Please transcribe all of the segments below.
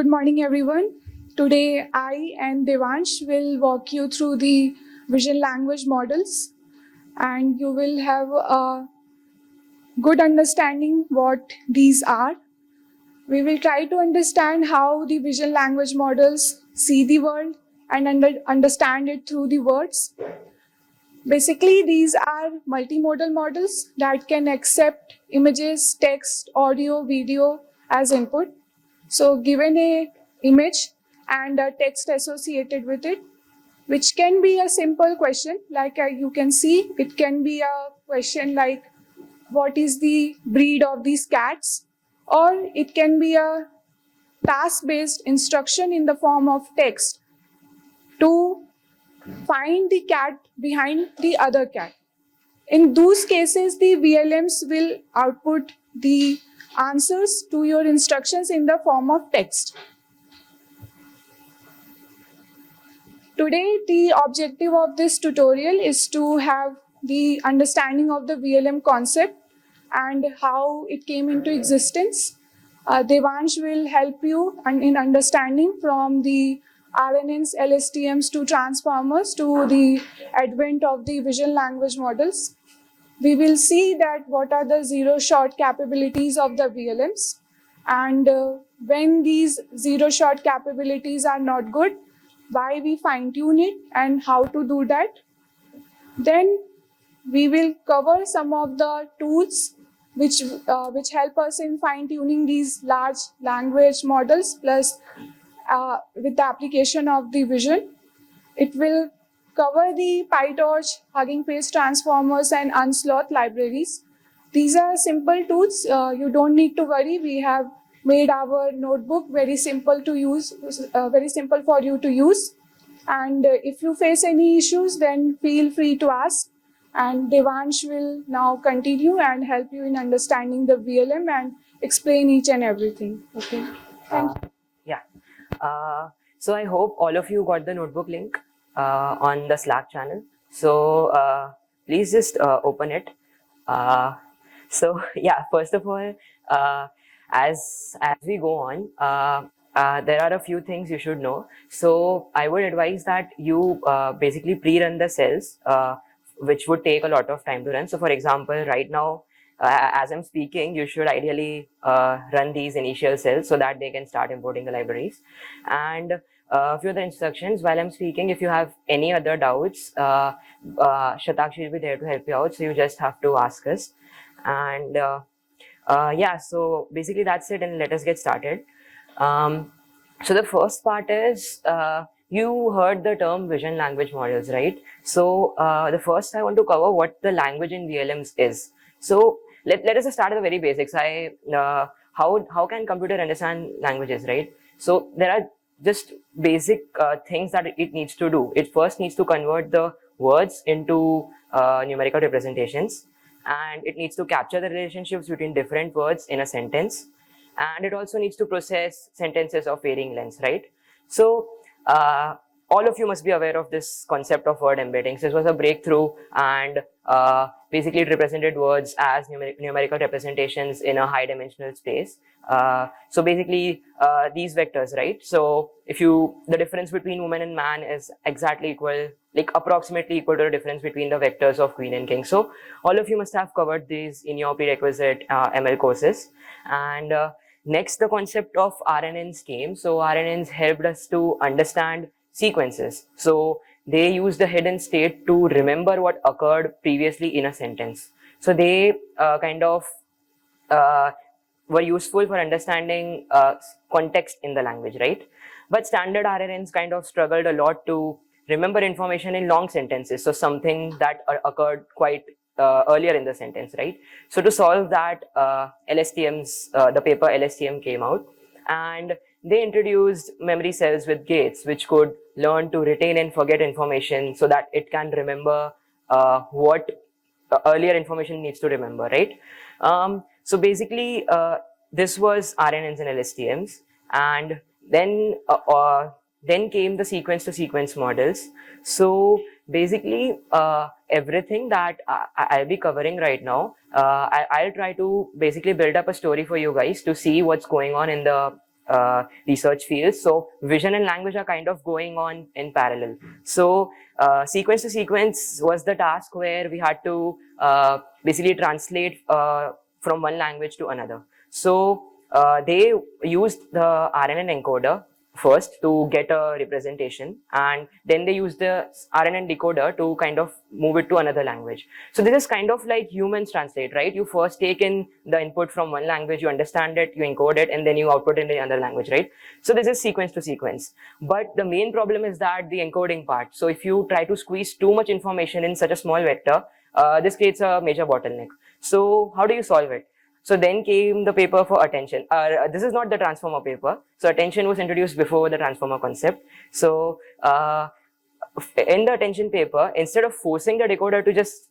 Good morning, everyone. Today, I and Devansh will walk you through the vision language models, and you will have a good understanding what these are. We will try to understand how the vision language models see the world and understand it through the words. Basically, these are multimodal models that can accept images, text, audio, video as input. So given a image and a text associated with it, which can be a simple question, like you can see, it can be a question like, what is the breed of these cats? Or it can be a task-based instruction in the form of text to find the cat behind the other cat. In those cases, the VLMs will output the answers to your instructions in the form of text. Today, the objective of this tutorial is to have the understanding of the VLM concept and how it came into existence. Devansh will help you in understanding from the RNNs, LSTMs to transformers to the advent of the vision language models. We will see that what are the zero-shot capabilities of the VLMs, and when these zero-shot capabilities are not good, why we fine-tune it and how to do that. Then we will cover some of the tools which help us in fine-tuning these large language models, plus with the application of the vision. It will cover the PyTorch, Hugging Face transformers, and Unsloth libraries. These are simple tools. You don't need to worry. We have made our notebook very simple to use, very simple for you to use. And if you face any issues, then feel free to ask. And Devansh will now continue and help you in understanding the VLM and explain each and everything. Okay. Thank you. Yeah. So I hope all of you got the notebook link on the Slack channel. So please just open it. So yeah, first of all, as we go on, there are a few things you should know. So I would advise that you basically pre-run the cells, which would take a lot of time to run. So for example, right now, as I'm speaking, you should ideally run these initial cells so that they can start importing the libraries. And a few of the instructions while I'm speaking, if you have any other doubts, Shatakshi will be there to help you out. So you just have to ask us. And yeah, so basically that's it, and let us get started. So the first part is, you heard the term vision language models, right? So the first I want to cover what the language in VLMs is. So let us start at the very basics. How can computer understand languages, right? So there are just basic things that it needs to do. It first needs to convert the words into numerical representations, and it needs to capture the relationships between different words in a sentence, and it also needs to process sentences of varying lengths, right? So all of you must be aware of this concept of word embeddings. This was a breakthrough, and basically it represented words as numerical representations in a high dimensional space. So basically these vectors, right? So if the difference between woman and man is exactly equal, like approximately equal to the difference between the vectors of queen and king. So all of you must have covered these in your prerequisite ML courses. And next, the concept of RNNs came. So RNNs helped us to understand sequences. So they use the hidden state to remember what occurred previously in a sentence. So they kind of were useful for understanding context in the language, right? But standard RNNs kind of struggled a lot to remember information in long sentences. So something that occurred quite earlier in the sentence, right? So to solve that, LSTMs, the paper LSTM came out, and they introduced memory cells with gates, which could learn to retain and forget information so that it can remember what earlier information needs to remember, right? So basically, this was RNNs and LSTMs, and then came the sequence to sequence models. So basically, everything that I'll be covering right now, I'll try to basically build up a story for you guys to see what's going on in the research fields. So vision and language are kind of going on in parallel. So sequence to sequence was the task where we had to basically translate from one language to another. So they used the RNN encoder first to get a representation, and then they use the RNN decoder to kind of move it to another language. So this is kind of like humans translate, right? You first take in the input from one language, you understand it, you encode it, and then you output it in another language, right? So this is sequence to sequence. But the main problem is that the encoding part. So if you try to squeeze too much information in such a small vector, this creates a major bottleneck. So how do you solve it? So then came the paper for attention. This is not the transformer paper. So attention was introduced before the transformer concept. So in the attention paper, instead of forcing the decoder to just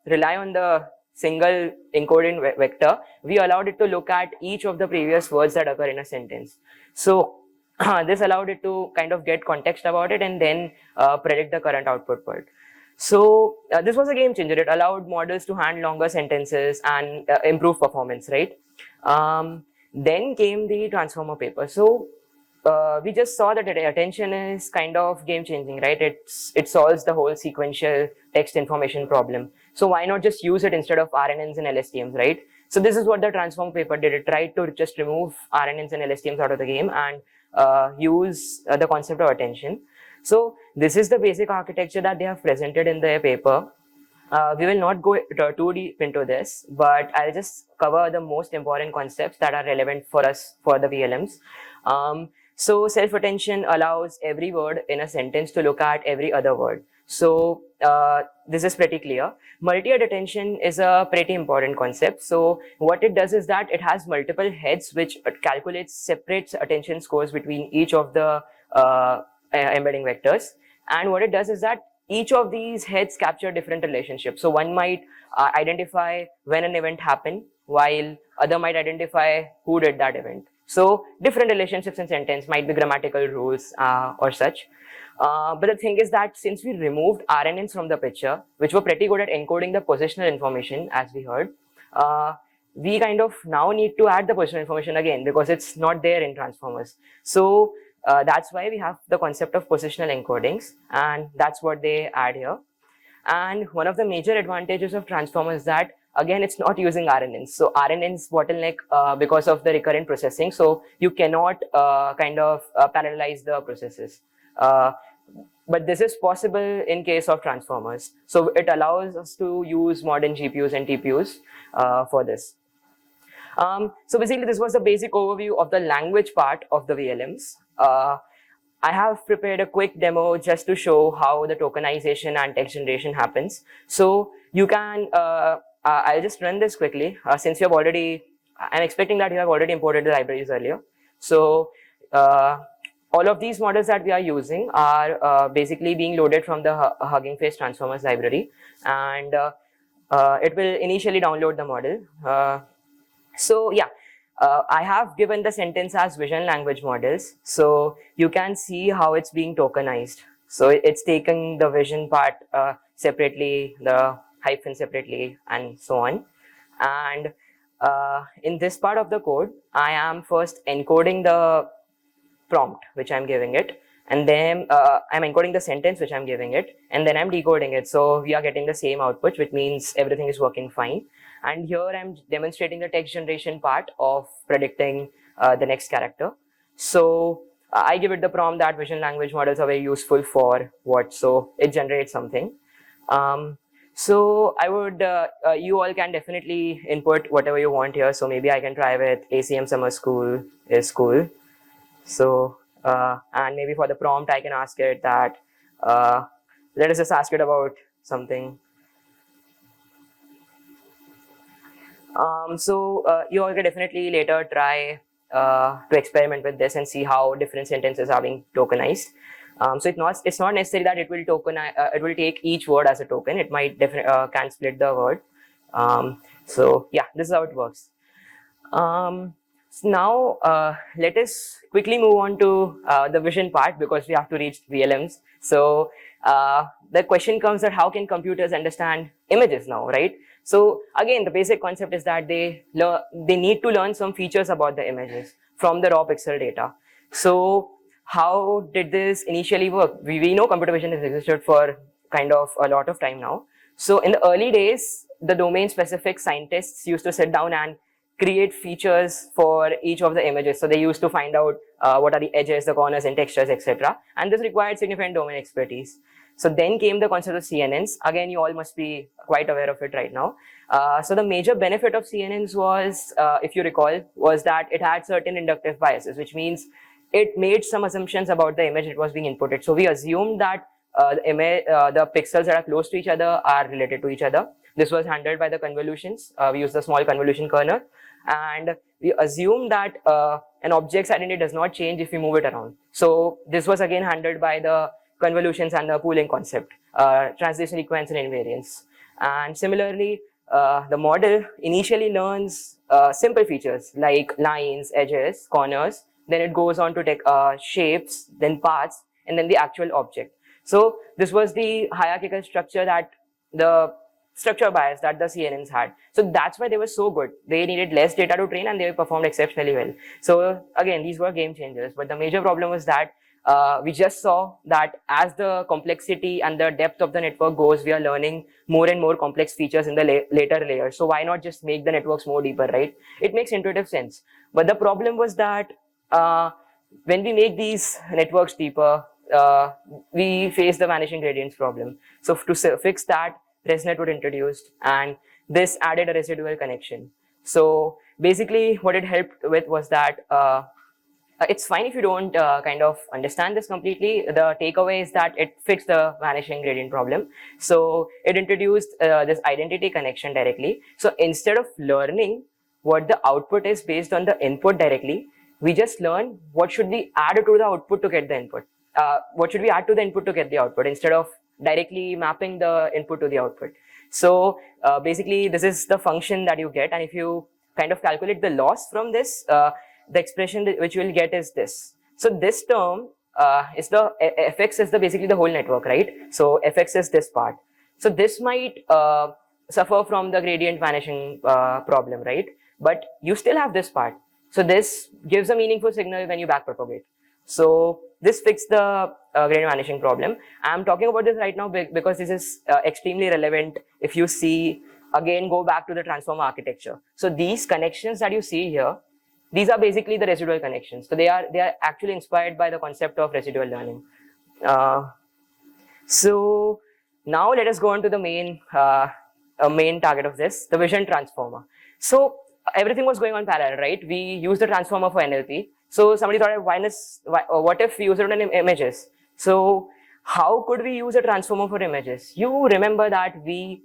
rely on the single encoding vector, we allowed it to look at each of the previous words that occur in a sentence. So this allowed it to kind of get context about it and then predict the current output word. So this was a game changer. It allowed models to handle longer sentences and improve performance, right? Then came the transformer paper. So we just saw that attention is kind of game changing, right? It solves the whole sequential text information problem. So why not just use it instead of RNNs and LSTMs, right? So this is what the transformer paper did. It tried to just remove RNNs and LSTMs out of the game and use the concept of attention. So this is the basic architecture that they have presented in their paper. We will not go too deep into this, but I'll just cover the most important concepts that are relevant for us for the VLMs. So self-attention allows every word in a sentence to look at every other word. So this is pretty clear. Multi-head attention is a pretty important concept. So what it does is that it has multiple heads which calculates separate attention scores between each of the embedding vectors. And what it does is that each of these heads capture different relationships. So one might identify when an event happened, while other might identify who did that event. So different relationships in sentence might be grammatical rules or such. But the thing is that since we removed RNNs from the picture, which were pretty good at encoding the positional information, as we heard, we kind of now need to add the positional information again because it's not there in transformers. So that's why we have the concept of positional encodings, and that's what they add here. And one of the major advantages of transformers is that, again, it's not using RNNs. So RNNs bottleneck because of the recurrent processing. So you cannot kind of parallelize the processes. But this is possible in case of transformers. So it allows us to use modern GPUs and TPUs for this. So basically, this was the basic overview of the language part of the VLMs. I have prepared a quick demo just to show how the tokenization and text generation happens. So you can, I'll just run this quickly since you have already, I'm expecting that you have already imported the libraries earlier. So all of these models that we are using are basically being loaded from the Hugging Face Transformers library, and it will initially download the model. So yeah, I have given the sentence as vision language models. So you can see how it's being tokenized. So it's taking the vision part separately, the hyphen separately, and so on. And in this part of the code, I am first encoding the prompt which I'm giving it, and then I'm encoding the sentence which I'm giving it, and then I'm decoding it. So we are getting the same output, which means everything is working fine. And here I'm demonstrating the text generation part of predicting the next character. So I give it the prompt that vision language models are very useful for what, so it generates something. So I would, you all can definitely input whatever you want here. So maybe I can try with ACM Summer School is cool. So, and maybe for the prompt, I can ask it that, let us just ask it about something. So you all can definitely later try to experiment with this and see how different sentences are being tokenized. So it's not necessary that it will tokenize, it will take each word as a token. It might definitely can split the word. So yeah, this is how it works. So now let us quickly move on to the vision part because we have to reach VLMs. So the question comes that how can computers understand images now, right? So again, the basic concept is that they need to learn some features about the images. from the raw pixel data. So how did this initially work? We know computer vision has existed for kind of a lot of time now. So in the early days, the domain specific scientists used to sit down and create features for each of the images. So they used to find out what are the edges, the corners and textures, etc. And this required significant domain expertise. So then came the concept of CNNs. Again, you all must be quite aware of it right now. So the major benefit of CNNs was, if you recall, was that it had certain inductive biases, which means it made some assumptions about the image that was being inputted. So we assumed that the pixels that are close to each other are related to each other. This was handled by the convolutions. We used the small convolution kernel, and we assumed that an object's identity does not change if we move it around. So this was again handled by the convolutions and the pooling concept, translation sequence and invariance. And similarly, the model initially learns simple features like lines, edges, corners. Then it goes on to take shapes, then paths, and then the actual object. So this was the hierarchical structure that the structure bias that the CNNs had. So that's why they were so good. They needed less data to train and they performed exceptionally well. So again, these were game changers. But the major problem was that we just saw that as the complexity and the depth of the network goes, we are learning more and more complex features in the later layers. So why not just make the networks more deeper, right? It makes intuitive sense. But the problem was that when we make these networks deeper, we face the vanishing gradients problem. So to fix that, ResNet was introduced, and this added a residual connection. So basically what it helped with was that it's fine if you don't kind of understand this completely. The takeaway is that it fixed the vanishing gradient problem. So it introduced this identity connection directly. So instead of learning what the output is based on the input directly, we just learn what should we add to the output to get the input. What should we add to the input to get the output instead of directly mapping the input to the output. So basically this is the function that you get, and if you kind of calculate the loss from this, the expression which you will get is this. So this term is the fx is the basically the whole network, right? So fx is this part. So this might suffer from the gradient vanishing problem, right? But you still have this part. So this gives a meaningful signal when you backpropagate. So this fixed the gradient vanishing problem. I'm talking about this right now because this is extremely relevant. If you see, again, go back to the transformer architecture. So these connections that you see here, these are basically the residual connections. So they are actually inspired by the concept of residual learning. So now let us go on to the main target of this, the vision transformer. So everything was going on parallel, right? We used the transformer for NLP. So somebody thought, what if we use it on images? So how could we use a transformer for images? You remember that we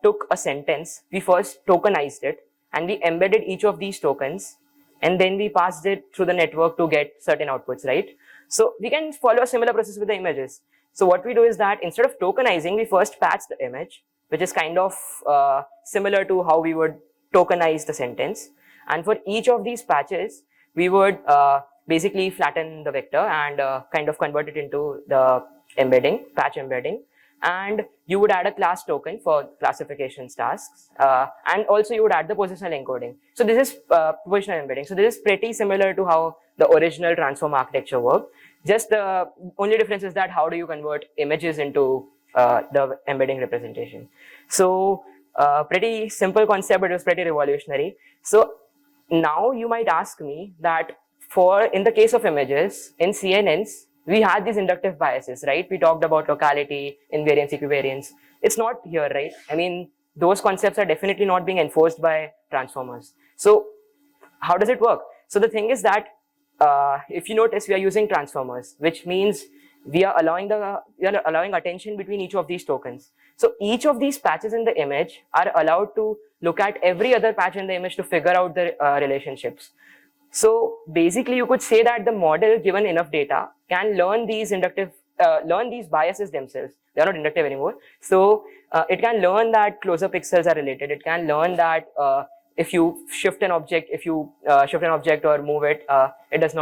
took a sentence, we first tokenized it, and we embedded each of these tokens, and then we passed it through the network to get certain outputs, right? So we can follow a similar process with the images. So what we do is that instead of tokenizing, we first patch the image, which is kind of similar to how we would tokenize the sentence. And for each of these patches, we would basically flatten the vector and kind of convert it into the embedding, patch embedding. And you would add a class token for classification tasks. And also you would add the positional encoding. So this is positional embedding. So this is pretty similar to how the original transform architecture worked. Just the only difference is that how do you convert images into the embedding representation. So pretty simple concept, but it was pretty revolutionary. So now you might ask me that in the case of images, in CNNs, we had these inductive biases, right? We talked about locality, invariance, equivariance. It's not here, right? I mean, those concepts are definitely not being enforced by transformers. So how does it work? So the thing is that if you notice, we are using transformers, which means we are allowing attention between each of these tokens. So each of these patches in the image are allowed to look at every other patch in the image to figure out the relationships. So basically, you could say that the model, given enough data, can learn these biases themselves. They are not inductive anymore. So it can learn that closer pixels are related. It can learn that if you shift an object, or move it, it does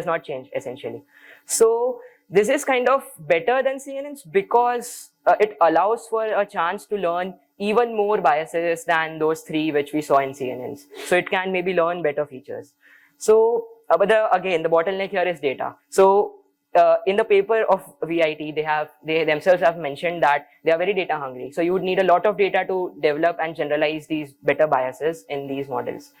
not change essentially. So this is kind of better than CNNs because it allows for a chance to learn even more biases than those three which we saw in CNNs. So it can maybe learn better features. So, but again, the bottleneck here is data. So, in the paper of VIT, they themselves have mentioned that they are very data hungry. So, you would need a lot of data to develop and generalize these better biases in these models.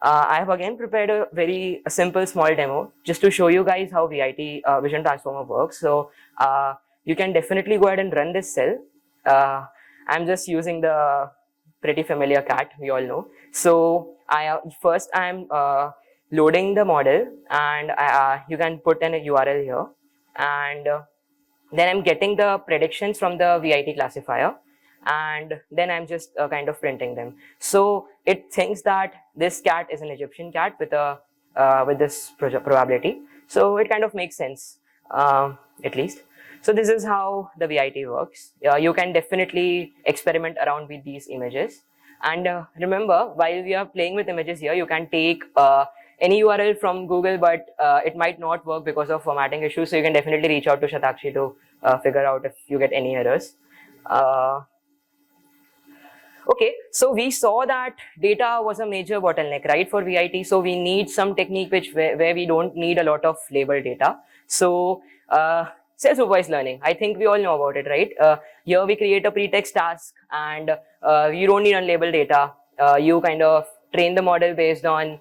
I have again prepared a very simple small demo just to show you guys how VIT Vision Transformer works. So, you can definitely go ahead and run this cell. I'm just using the pretty familiar cat we all know. So I'm loading the model, and you can put in a URL here, and then I'm getting the predictions from the VIT classifier, and then I'm just kind of printing them. So it thinks that this cat is an Egyptian cat with this probability. So it kind of makes sense, at least. So this is how the VIT works. You can definitely experiment around with these images. And remember, while we are playing with images here, you can take any URL from Google, but it might not work because of formatting issues. So you can definitely reach out to Shatakshi to figure out if you get any errors. Okay, so we saw that data was a major bottleneck, right, for VIT. So we need some technique where we don't need a lot of labeled data. So self-supervised learning, I think we all know about it, right? Here we create a pretext task, and you don't need unlabeled data. You kind of train the model based on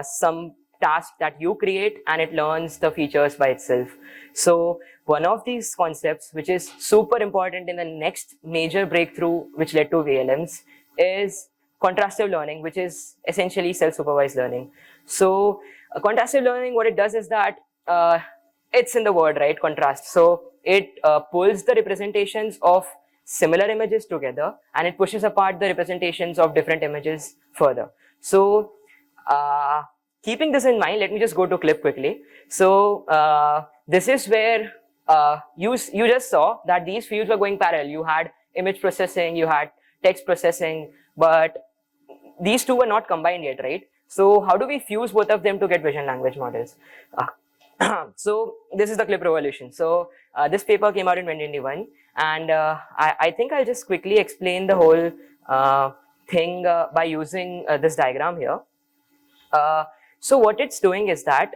some task that you create, and it learns the features by itself. So one of these concepts, which is super important in the next major breakthrough which led to VLMs, is contrastive learning, which is essentially self-supervised learning. So contrastive learning, what it does is that it's in the word, right? Contrast. So it pulls the representations of similar images together, and it pushes apart the representations of different images further. So keeping this in mind, let me just go to clip quickly. So this is where you just saw that these fields were going parallel. You had image processing, you had text processing, but these two were not combined yet, right? So how do we fuse both of them to get vision language models? So this is the clip revolution. So this paper came out in 2021, and I think I'll just quickly explain the whole thing by using this diagram here. So what it's doing is that,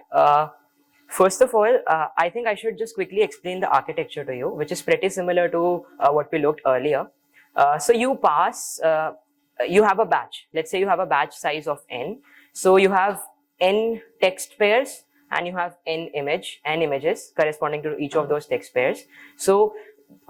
first of all, I think I should just quickly explain the architecture to you, which is pretty similar to what we looked earlier. So you have a batch. Let's say you have a batch size of n. So you have n text pairs, and you have n images corresponding to each of those text pairs. So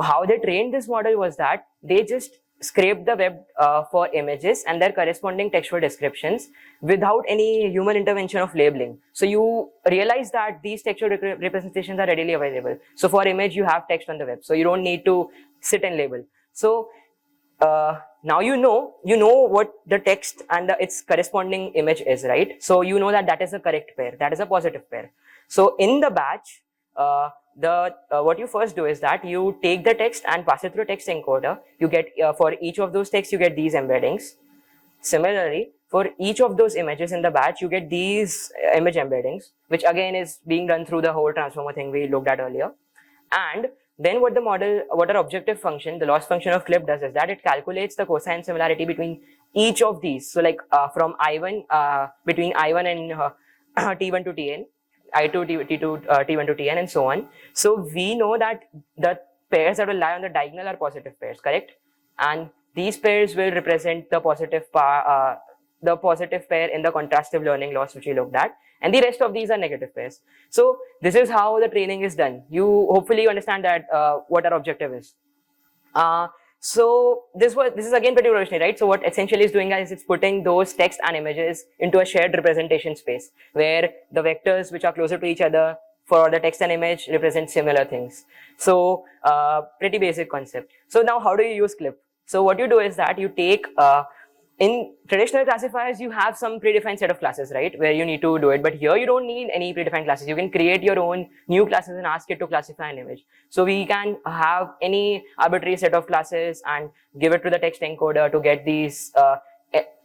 how they trained this model was that they just scraped the web for images and their corresponding textual descriptions without any human intervention of labeling. So you realize that these textual representations are readily available. So for image, you have text on the web, so you don't need to sit and label. So now you know what the text and its corresponding image is, right? So you know that is a correct pair, that is a positive pair. So in the batch, what you first do is that you take the text and pass it through a text encoder. You get for each of those texts, you get these embeddings. Similarly, for each of those images in the batch, you get these image embeddings, which again is being done through the whole transformer thing we looked at earlier. And then what our objective function, the loss function of clip does is that it calculates the cosine similarity between each of these. So like from I1, between I1 and T1 to Tn, I2, T2, T1 to Tn, and so on. So we know that the pairs that will lie on the diagonal are positive pairs, correct? And these pairs will represent the positive pair in the contrastive learning loss which we looked at, and the rest of these are negative pairs. So this is how the training is done. You hopefully understand that what our objective is. So this is again pretty revolutionary, right? So what essentially is doing is it's putting those text and images into a shared representation space where the vectors which are closer to each other for the text and image represent similar things. So pretty basic concept. So now how do you use clip? So what you do is that you take in traditional classifiers, you have some predefined set of classes, right, where you need to do it. But here you don't need any predefined classes. You can create your own new classes and ask it to classify an image. So we can have any arbitrary set of classes and give it to the text encoder to get these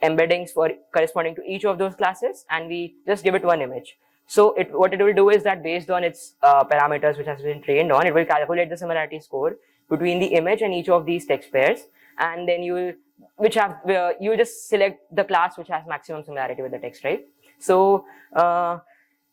embeddings for corresponding to each of those classes, and we just give it one image. So what it will do is that based on its parameters which has been trained on, it will calculate the similarity score between the image and each of these text pairs, and then you will just select the class which has maximum similarity with the text, right? So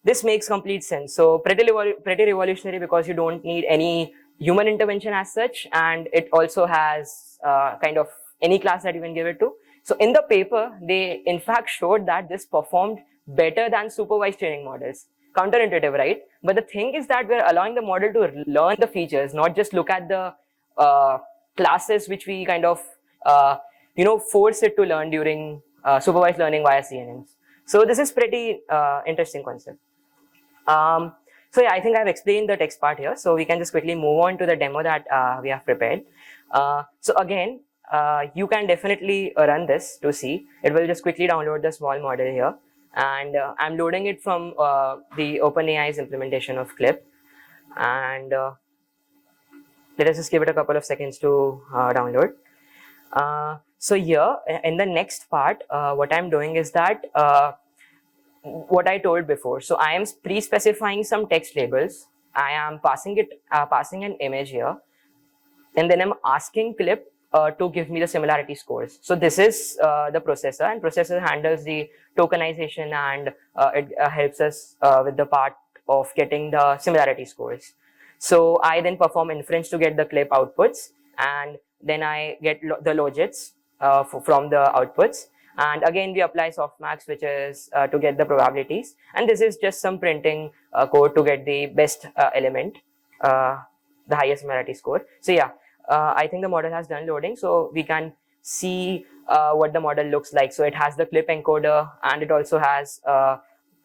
this makes complete sense. So pretty revolutionary because you don't need any human intervention as such, and it also has kind of any class that you can give it to. So in the paper, they in fact showed that this performed better than supervised training models. Counterintuitive, right? But the thing is that we're allowing the model to learn the features, not just look at the classes which we kind of force it to learn during supervised learning via CNNs. So this is pretty interesting concept. So yeah, I think I've explained the text part here. So we can just quickly move on to the demo that we have prepared. So again, you can definitely run this to see. It will just quickly download the small model here. And I'm loading it from the OpenAI's implementation of Clip. And let us just give it a couple of seconds to download. So here, in the next part, what I'm doing is that what I told before. So I am pre-specifying some text labels. I am passing an image here, and then I'm asking Clip to give me the similarity scores. So this is the processor, and processor handles the tokenization, and it helps us with the part of getting the similarity scores. So I then perform inference to get the Clip outputs, and then I get the logits from the outputs. And again, we apply softmax, which is to get the probabilities. And this is just some printing code to get the best element, the highest similarity score. So yeah, I think the model has done loading. So we can see what the model looks like. So it has the Clip encoder, and it also has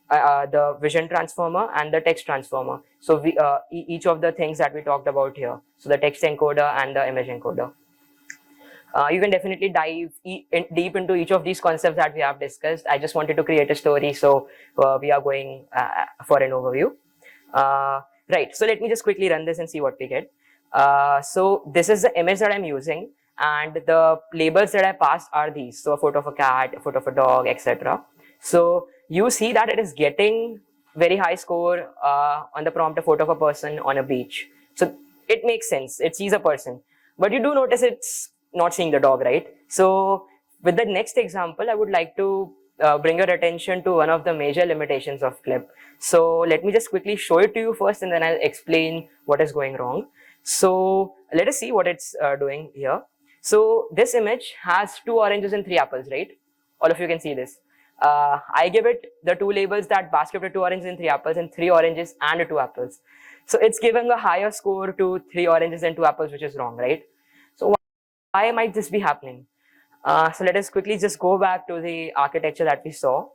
the vision transformer and the text transformer. So we, each of the things that we talked about here. So the text encoder and the image encoder. You can definitely dive deep into each of these concepts that we have discussed. I just wanted to create a story, so we are going for an overview. Right, so let me just quickly run this and see what we get. So this is the image that I'm using, and the labels that I passed are these. So a photo of a cat, a photo of a dog, etc. So you see that it is getting very high score on the prompt, a photo of a person on a beach. So it makes sense. It sees a person, but you do notice it's not seeing the dog, right? So with the next example, I would like to bring your attention to one of the major limitations of Clip. So let me just quickly show it to you first, and then I'll explain what is going wrong. So let us see what it's doing here. So this image has 2 oranges and 3 apples, right? All of you can see this. I give it the 2 labels that basket with 2 oranges and 3 apples, and 3 oranges and 2 apples. So it's giving a higher score to 3 oranges and 2 apples, which is wrong, right? So why might this be happening? So let us quickly just go back to the architecture that we saw.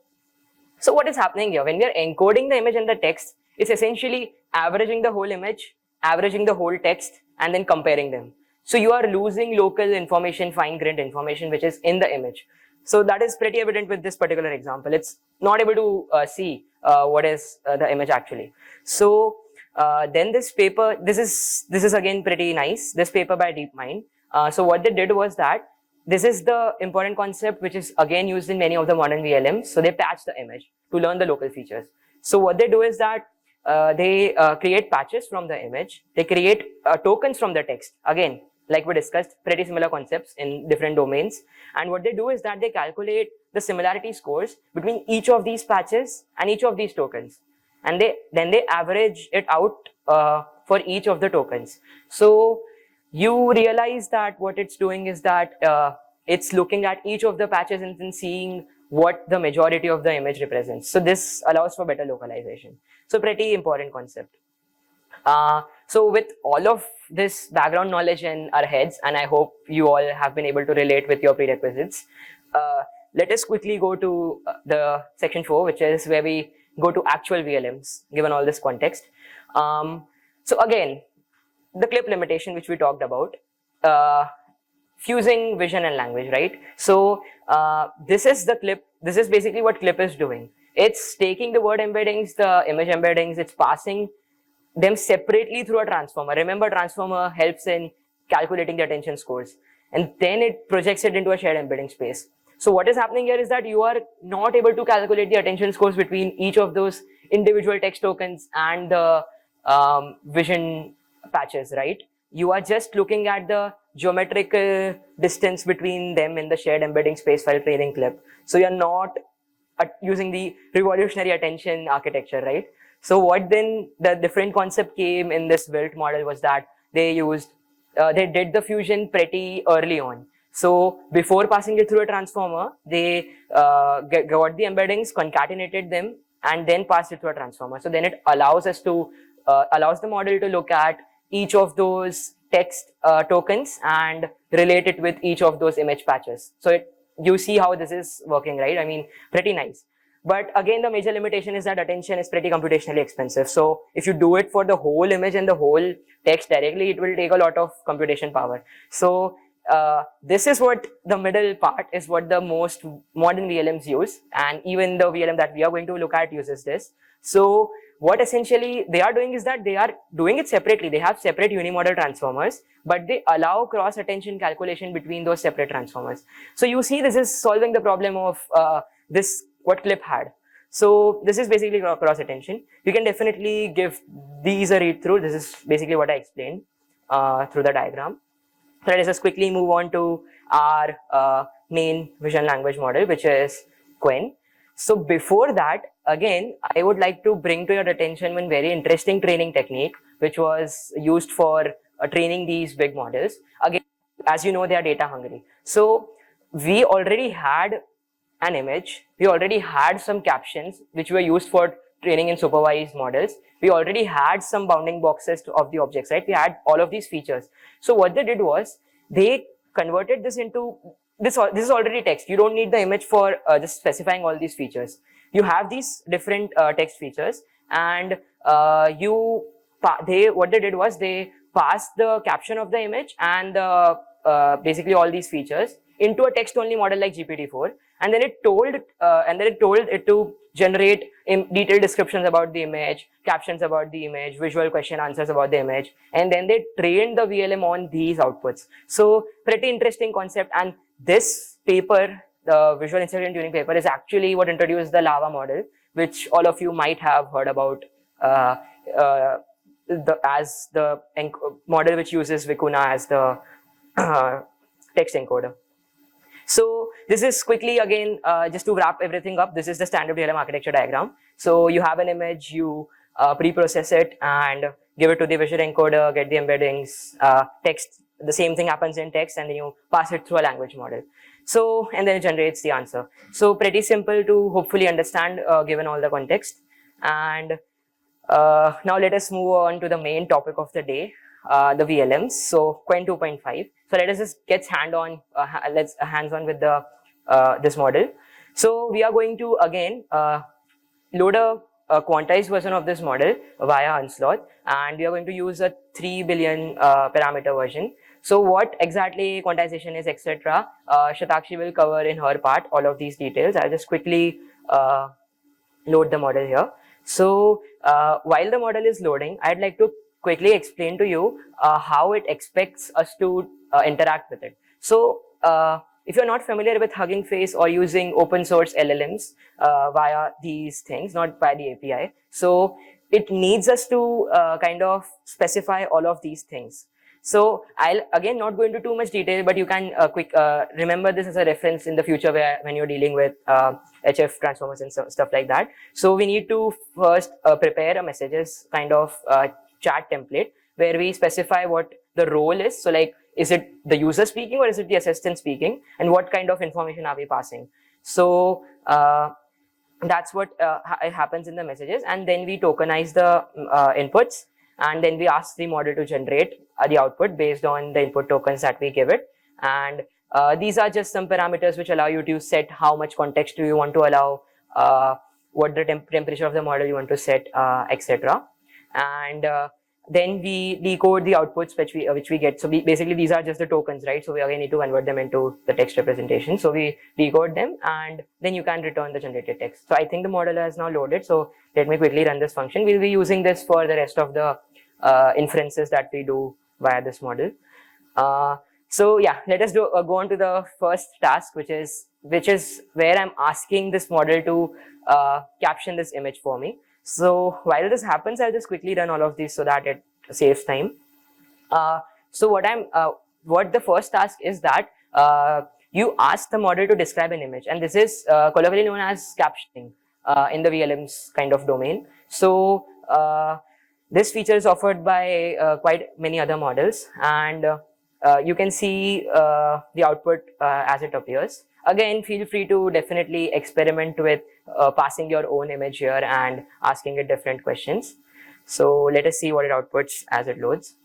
So what is happening here? When we are encoding the image and the text, it's essentially averaging the whole image, averaging the whole text, and then comparing them. So you are losing local information, fine-grained information, which is in the image. So that is pretty evident with this particular example. It's not able to see what is the image actually. So then this paper, this is again pretty nice. This paper by DeepMind. So what they did was that this is the important concept which is again used in many of the modern VLMs. So they patch the image to learn the local features. So what they do is that they create patches from the image. They create tokens from the text. Again, like we discussed, pretty similar concepts in different domains. And what they do is that they calculate the similarity scores between each of these patches and each of these tokens. And then they average it out for each of the tokens. So you realize that what it's doing is that it's looking at each of the patches and then seeing what the majority of the image represents. So this allows for better localization. So pretty important concept. So with all of this background knowledge in our heads, and I hope you all have been able to relate with your prerequisites, let us quickly go to the section 4, which is where we go to actual VLMs, given all this context. So again, the Clip limitation, which we talked about, fusing vision and language, right? So this is the Clip. This is basically what Clip is doing. It's taking the word embeddings, the image embeddings, it's passing them separately through a transformer. Remember, transformer helps in calculating the attention scores, and then it projects it into a shared embedding space. So what is happening here is that you are not able to calculate the attention scores between each of those individual text tokens and the vision patches, right? You are just looking at the geometrical distance between them in the shared embedding space while training Clip. So you're not using the revolutionary attention architecture, right? So what then the different concept came in this Wilt model was that they did the fusion pretty early on. So before passing it through a transformer, they got the embeddings, concatenated them, and then passed it through a transformer. So then it allows the model to look at each of those text tokens and relate it with each of those image patches. So you see how this is working, right? I mean, pretty nice. But again, the major limitation is that attention is pretty computationally expensive. So if you do it for the whole image and the whole text directly, it will take a lot of computation power. So this is what the middle part is, what the most modern VLMs use, and even the VLM that we are going to look at uses this. So what essentially they are doing is that they are doing it separately. They have separate unimodal transformers, but they allow cross attention calculation between those separate transformers. So you see, this is solving the problem of this what Clip had. So this is basically cross attention. You can definitely give these a read through. This is basically what I explained through the diagram. So let us just quickly move on to our main vision language model, which is Qwen. So before that, again, I would like to bring to your attention one very interesting training technique, which was used for training these big models. Again, as you know, they are data hungry. So we already had an image, we already had some captions which were used for training in supervised models. We already had some bounding boxes of the objects, right? We had all of these features. So what they did was they converted this into this is already text. You don't need the image for just specifying all these features. You have these different text features, and what they did was they passed the caption of the image and basically all these features into a text-only model like GPT-4, and then it told it to generate detailed descriptions about the image, captions about the image, visual question answers about the image, and then they trained the VLM on these outputs. So pretty interesting concept. And this paper, the Visual Intelligent Tuning paper, is actually what introduced the LAVA model, which all of you might have heard about as the model which uses Vicuna as the text encoder. So this is quickly again, just to wrap everything up, this is the standard VLM architecture diagram. So you have an image, you pre-process it and give it to the visual encoder, get the embeddings, text, the same thing happens in text, and then you pass it through a language model. So, and then it generates the answer. So pretty simple to hopefully understand given all the context. And now let us move on to the main topic of the day, the VLMs. So Qwen 2.5. So let us just get hands-on with the this model. So we are going to again load a quantized version of this model via Unsloth, and we are going to use a 3 billion parameter version. So what exactly quantization is, etc., Shatakshi will cover in her part all of these details. I'll just quickly load the model here. So while the model is loading, I'd like to quickly explain to you how it expects us to interact with it. So if you're not familiar with Hugging Face or using open source LLMs via these things, not by the API, so it needs us to kind of specify all of these things. So I'll again not go into too much detail, but you can remember this as a reference in the future when you're dealing with HF transformers and stuff like that. So we need to first prepare a messages kind of chat template where we specify what the role is. So like, is it the user speaking or is it the assistant speaking, and what kind of information are we passing? So that's what happens in the messages, and then we tokenize the inputs, and then we ask the model to generate the output based on the input tokens that we give it. And these are just some parameters which allow you to set how much context do you want to allow, what the temperature of the model you want to set, etc. And then we decode the outputs which we get. So basically these are just the tokens, right? So we again need to convert them into the text representation. So we decode them, and then you can return the generated text. So I think the model has now loaded. So let me quickly run this function. We'll be using this for the rest of the inferences that we do via this model. So yeah, let us go on to the first task, which is where I'm asking this model to caption this image for me. So while this happens, I'll just quickly run all of these so that it saves time. So what the first task is that you ask the model to describe an image, and this is colloquially known as captioning in the VLM's kind of domain. So this feature is offered by quite many other models, and you can see the output as it appears. Again, feel free to definitely experiment with passing your own image here and asking it different questions. So let us see what it outputs as it loads.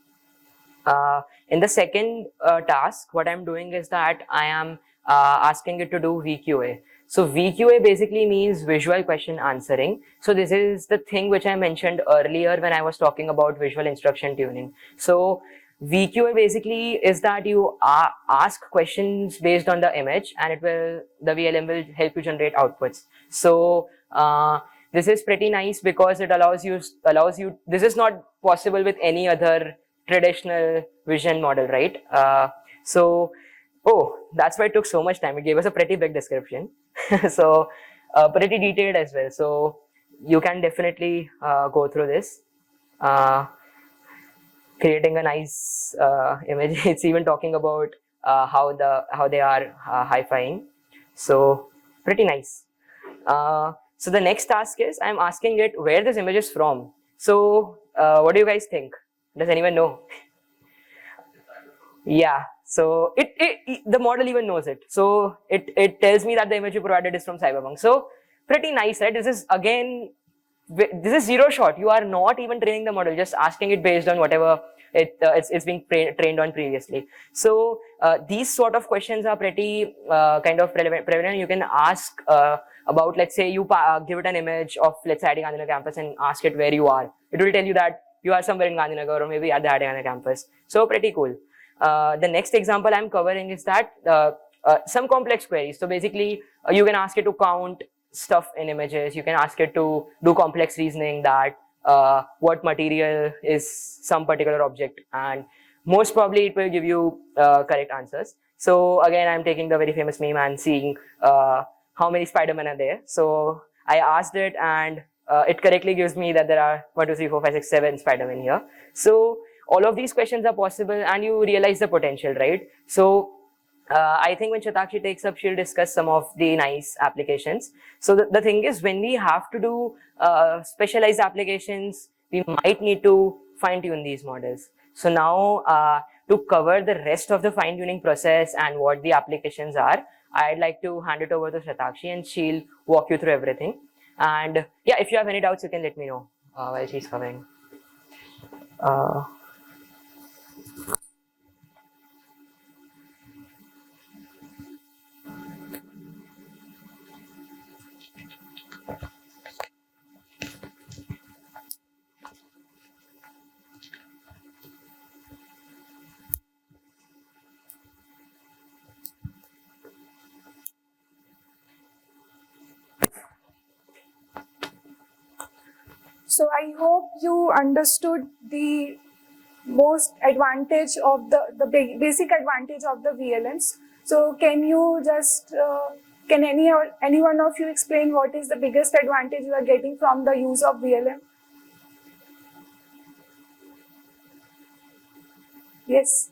In the second task, what I'm doing is that I am asking it to do VQA. So VQA basically means visual question answering. So this is the thing which I mentioned earlier when I was talking about visual instruction tuning. So VQA basically is that you ask questions based on the image, and the VLM will help you generate outputs. So this is pretty nice because it allows you, this is not possible with any other traditional vision model, right? Oh, that's why it took so much time. It gave us a pretty big description. So pretty detailed as well. So you can definitely go through this. Creating a nice image. It's even talking about how they are hi-fiing. So pretty nice. So the next task is I'm asking it where this image is from. So what do you guys think? Does anyone know? Yeah. So the model even knows it. So it tells me that the image you provided is from Cyberpunk. So pretty nice, right? This is zero shot. You are not even training the model, just asking it based on whatever it's being trained on previously. So these sort of questions are pretty kind of prevalent. You can ask about, let's say you give it an image of, let's say, IIT Gandhinagar campus and ask it where you are. It will tell you that you are somewhere in Gandhinagar or maybe at the IIT Gandhinagar campus. So pretty cool. The next example I'm covering is that some complex queries. So basically, you can ask it to count stuff in images. You can ask it to do complex reasoning that what material is some particular object, and most probably it will give you correct answers. So again, I'm taking the very famous meme and seeing how many Spider-Man are there. So I asked it, and it correctly gives me that there are 1, 2, 3, 4, 5, 6, 7 Spider-Man here. So all of these questions are possible, and you realize the potential, right? So I think when Shatakshi takes up, she'll discuss some of the nice applications. So the thing is, when we have to do specialized applications, we might need to fine-tune these models. So now to cover the rest of the fine-tuning process and what the applications are, I'd like to hand it over to Shatakshi, and she'll walk you through everything. And yeah, if you have any doubts, you can let me know while she's covering. So I hope you understood the most advantage of the basic advantage of the VLMs. So can you just, can any one of you explain what is the biggest advantage you are getting from the use of VLM? Yes.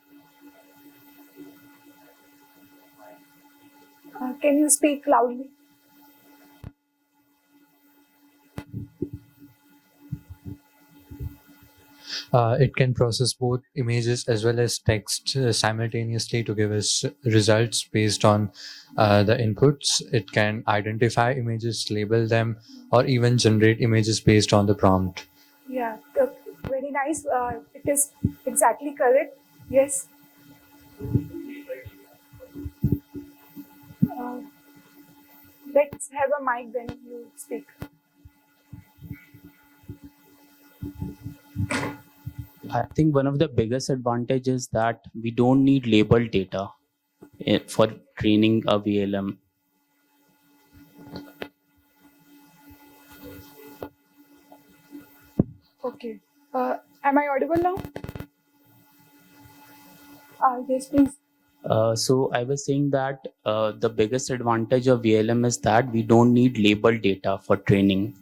Can you speak loudly? It can process both images as well as text simultaneously to give us results based on the inputs. It can identify images, label them, or even generate images based on the prompt. Yeah, very nice. It is exactly correct. Yes. Let's have a mic, then you speak. I think one of the biggest advantages is that we don't need labeled data for training a VLM. Okay. Am I audible now? Yes, please. So I was saying that the biggest advantage of VLM is that we don't need labeled data for training.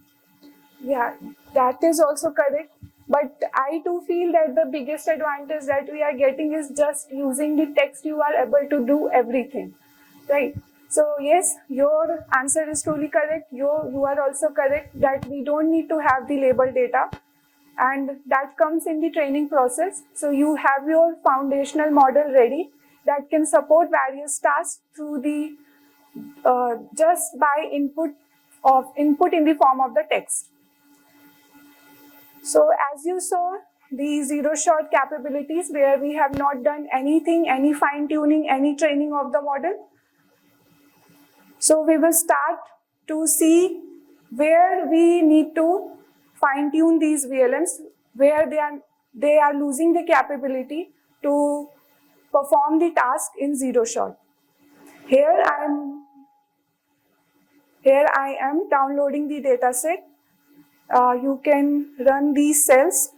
Yeah, that is also correct. But I too feel that the biggest advantage that we are getting is just using the text, you are able to do everything. right? So yes, your answer is truly correct. You are also correct that we don't need to have the label data, and that comes in the training process. So you have your foundational model ready that can support various tasks through the just by input in the form of the text. So as you saw, the zero shot capabilities where we have not done anything, any fine tuning, any training of the model. So we will start to see where we need to fine tune these VLMs, where they are losing the capability to perform the task in zero shot. Here I am downloading the dataset. You can run these cells.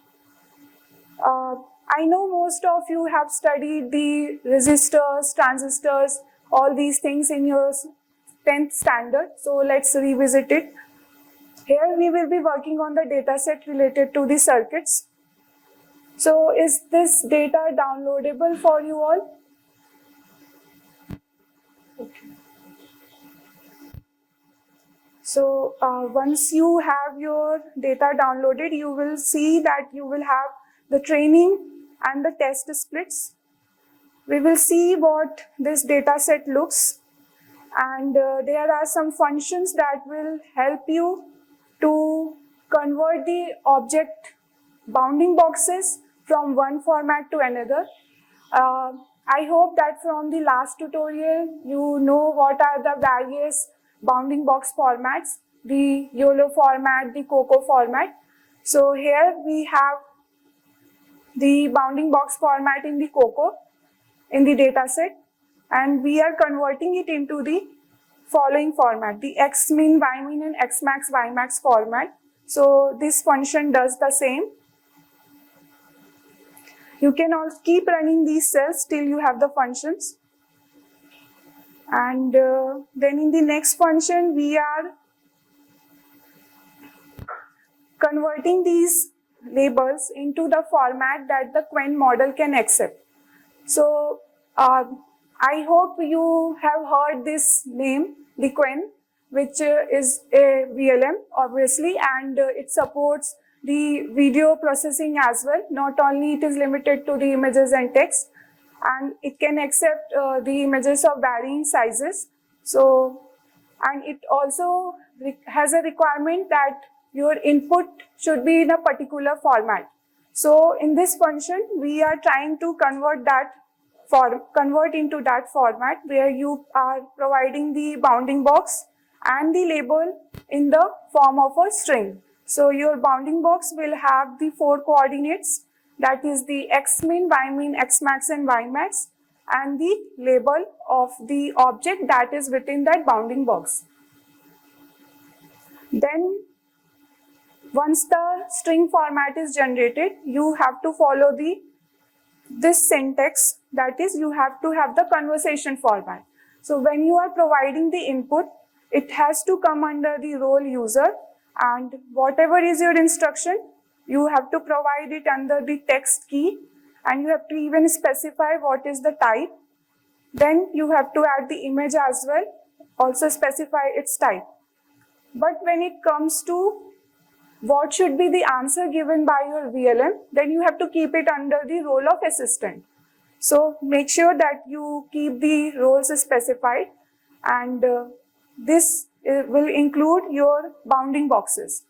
I know most of you have studied the resistors, transistors, all these things in your 10th standard. So let's revisit it. Here we will be working on the dataset related to the circuits. So is this data downloadable for you all? Okay. So once you have your data downloaded, you will see that you will have the training and the test splits. We will see what this data set looks, and there are some functions that will help you to convert the object bounding boxes from one format to another. I hope that from the last tutorial, you know what are the various bounding box formats, the YOLO format, the COCO format. So here we have the bounding box format in the COCO in the dataset, and we are converting it into the following format, the xmin, ymin and xmax, ymax format. So this function does the same. You can also keep running these cells till you have the functions. And then in the next function, we are converting these labels into the format that the Qwen model can accept. So I hope you have heard this name, the Qwen, which is a VLM obviously, and it supports the video processing as well. Not only it is limited to the images and text, and it can accept the images of varying sizes. So, and it also has a requirement that your input should be in a particular format. So in this function, we are trying to convert into that format where you are providing the bounding box and the label in the form of a string. So your bounding box will have the 4 coordinates, that is the xmin, ymin, xmax and ymax, and the label of the object that is within that bounding box. Then once the string format is generated, you have to follow this syntax, that is you have to have the conversation format. So when you are providing the input, it has to come under the role user, and whatever is your instruction, you have to provide it under the text key, and you have to even specify what is the type. Then you have to add the image as well, also specify its type. But when it comes to what should be the answer given by your VLM, then you have to keep it under the role of assistant. So make sure that you keep the roles specified, and this will include your bounding boxes.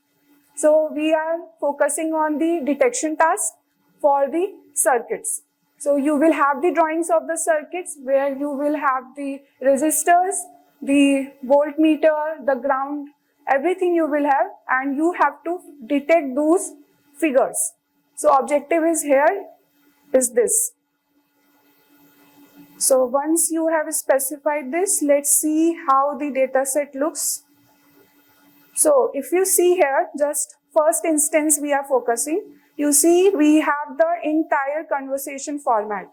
So we are focusing on the detection task for the circuits. So you will have the drawings of the circuits where you will have the resistors, the voltmeter, the ground, everything you will have, and you have to detect those figures. So objective is here is this. So once you have specified this, let's see how the data set looks. So if you see here, just first instance we are focusing, you see we have the entire conversation format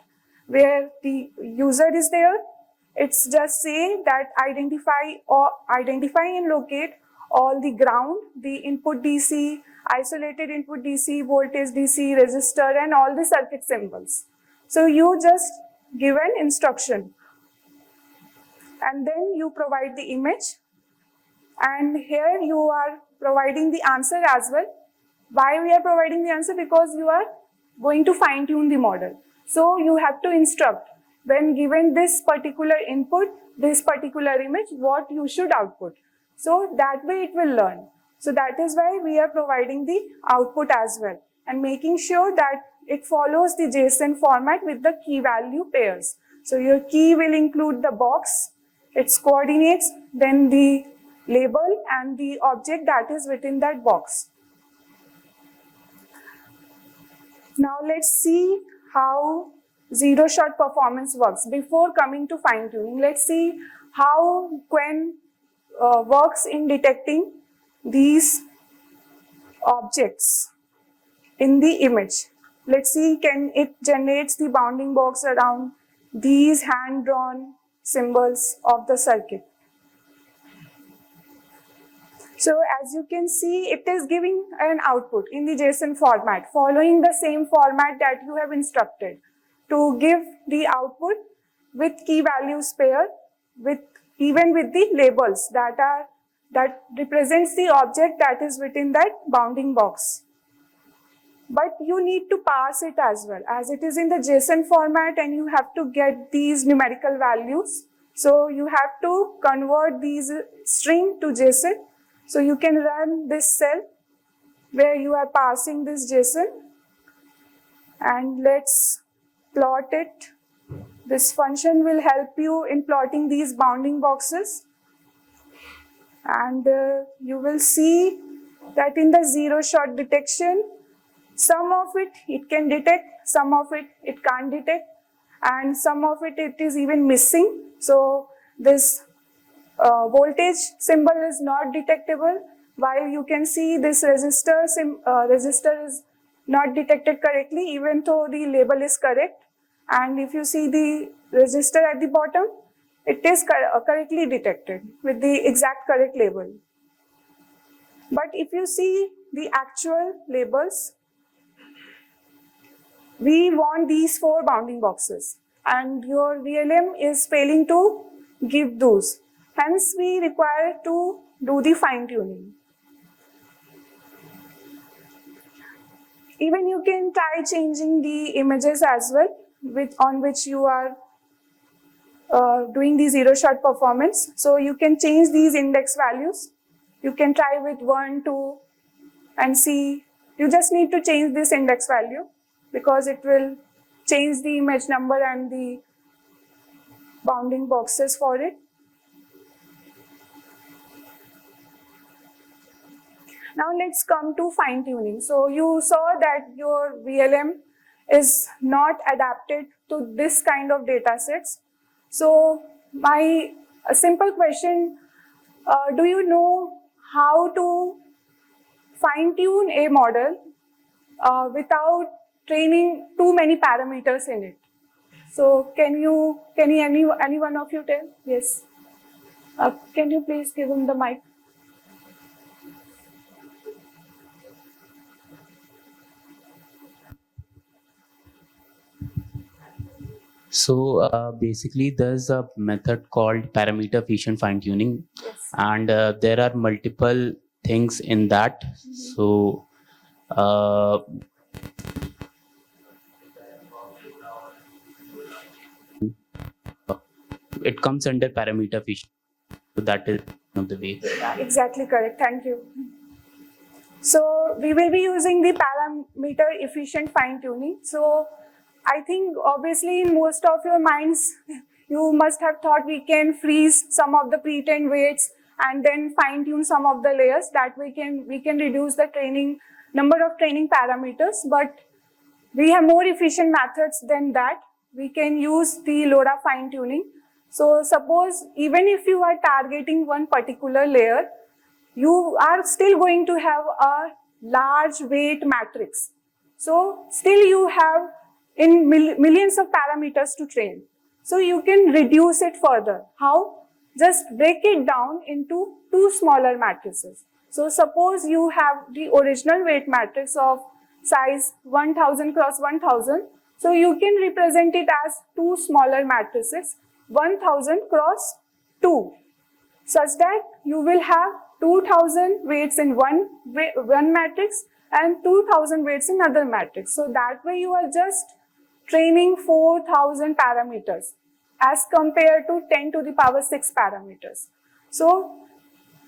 where the user is there. It's just say that identify and locate all the ground, the input DC, isolated input DC, voltage DC, resistor, and all the circuit symbols. So you just give an instruction, and then you provide the image, and here you are providing the answer as well. Why we are providing the answer? Because you are going to fine tune the model. So you have to instruct, when given this particular input, this particular image, what you should output. So that way it will learn. So that is why we are providing the output as well, and making sure that it follows the JSON format with the key value pairs. So your key will include the box, its coordinates, then the label and the object that is within that box. Now let's see how zero-shot performance works. Before coming to fine-tuning, let's see how Qwen works in detecting these objects in the image. Let's see, can it generates the bounding box around these hand-drawn symbols of the circuit. So as you can see, it is giving an output in the JSON format, following the same format that you have instructed to give the output with key values pair, with even with the labels that represents the object that is within that bounding box. But you need to parse it as well, as it is in the JSON format and you have to get these numerical values. So you have to convert these string to JSON. So you can run this cell where you are parsing this JSON, and let's plot it. This function will help you in plotting these bounding boxes, and you will see that in the zero-shot detection, some of it can detect, some of it can't detect, and some of it is even missing. So this voltage symbol is not detectable, while you can see this resistor is not detected correctly even though the label is correct. And if you see the resistor at the bottom, it is correctly detected with the exact correct label. But if you see the actual labels, we want these 4 bounding boxes, and your VLM is failing to give those. Hence, we require to do the fine tuning. Even you can try changing the images as well, on which you are doing the zero-shot performance. So you can change these index values. You can try with 1, 2, and see. You just need to change this index value because it will change the image number and the bounding boxes for it. Now let's come to fine tuning. So you saw that your VLM is not adapted to this kind of data sets. So a simple question, do you know how to fine tune a model without training too many parameters in it? So can any one of you tell? Yes. Can you please give him the mic? So basically, there's a method called parameter efficient fine tuning, Yes. and there are multiple things in that. So it comes under parameter efficient. So that is one of the ways. Exactly correct. Thank you. So we will be using the parameter efficient fine tuning. So I think obviously in most of your minds, you must have thought we can freeze some of the pre-trained weights and then fine tune some of the layers. That we can reduce the number of training parameters, but we have more efficient methods than that. We can use the LoRa fine tuning. So suppose even if you are targeting one particular layer, you are still going to have a large weight matrix. So still you have in millions of parameters to train. So you can reduce it further. How? Just break it down into 2 smaller matrices. So suppose you have the original weight matrix of size 1000 cross 1000. So you can represent it as 2 smaller matrices, 1000 cross 2, such that you will have 2000 weights in one matrix and 2000 weights in other matrix. So that way you are just training 4000 parameters as compared to 10 to the power 6 parameters. So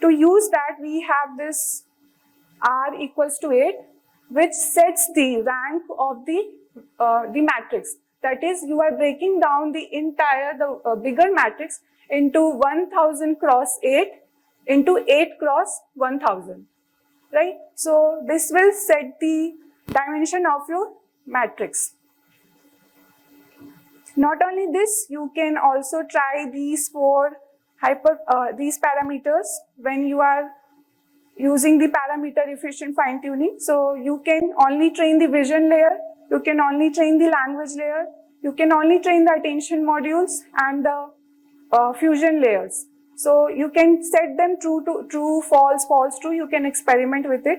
to use that, we have this R equals to 8, which sets the rank of the matrix. That is, you are breaking down the entire, bigger matrix into 1000 cross 8 into 8 cross 1000, right? So this will set the dimension of your matrix. Not only this, you can also try these these parameters when you are using the parameter efficient fine tuning. So you can only train the vision layer, you can only train the language layer, you can only train the attention modules and the fusion layers. So you can set them true to true, false, false, true. You can experiment with it.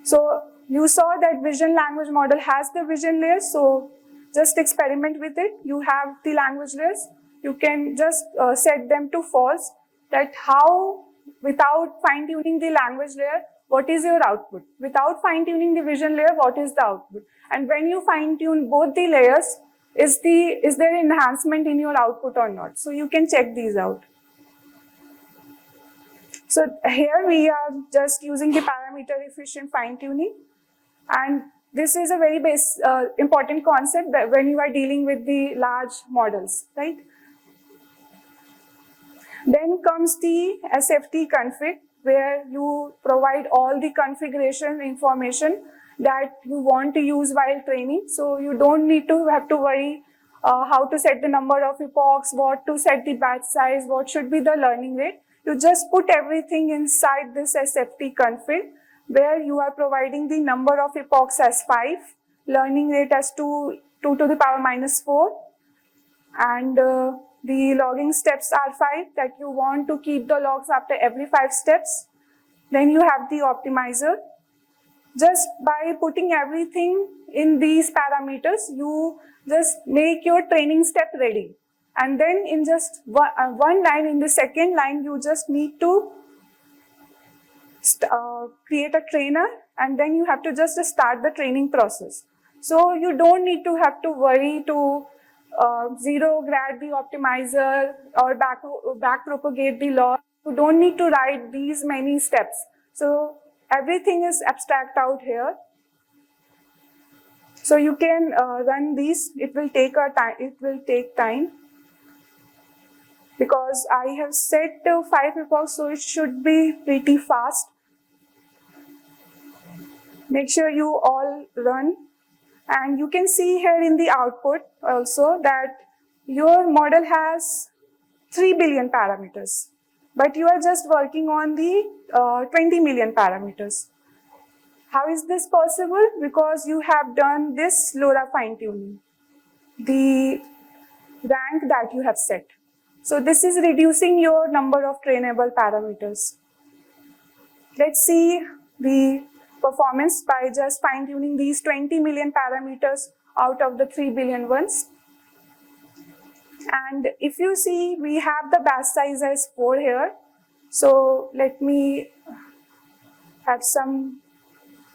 So you saw that vision language model has the vision layers. So just experiment with it. You have the language layers. You can just set them to false. That how, without fine tuning the language layer, what is your output? Without fine tuning the vision layer, what is the output? And when you fine tune both the layers, is there enhancement in your output or not? So you can check these out. So here we are just using the parameter efficient fine tuning, and this is a very important concept that when you are dealing with the large models, right? Then comes the SFT config, where you provide all the configuration information that you want to use while training. So you don't need to have to worry how to set the number of epochs, what to set the batch size, what should be the learning rate. You just put everything inside this SFT config, where you are providing the number of epochs as 5, learning rate as 2 to the power minus 4, and the logging steps are 5, that you want to keep the logs after every 5 steps. Then you have the optimizer. Just by putting everything in these parameters, you just make your training step ready. And then in just one line, in the second line, you just need to create a trainer, and then you have to just start the training process. So you don't need to have to worry to zero grad the optimizer or back propagate the log. You don't need to write these many steps. So everything is abstract out here. So you can run these. It will take time. Because I have set 5 epochs, so it should be pretty fast. Make sure you all run. And you can see here in the output also that your model has 3 billion parameters, but you are just working on the 20 million parameters. How is this possible? Because you have done this LoRa fine tuning, the rank that you have set. So this is reducing your number of trainable parameters. Let's see the performance by just fine tuning these 20 million parameters out of the 3 billion ones. And if you see, we have the batch size as 4 here. So let me have some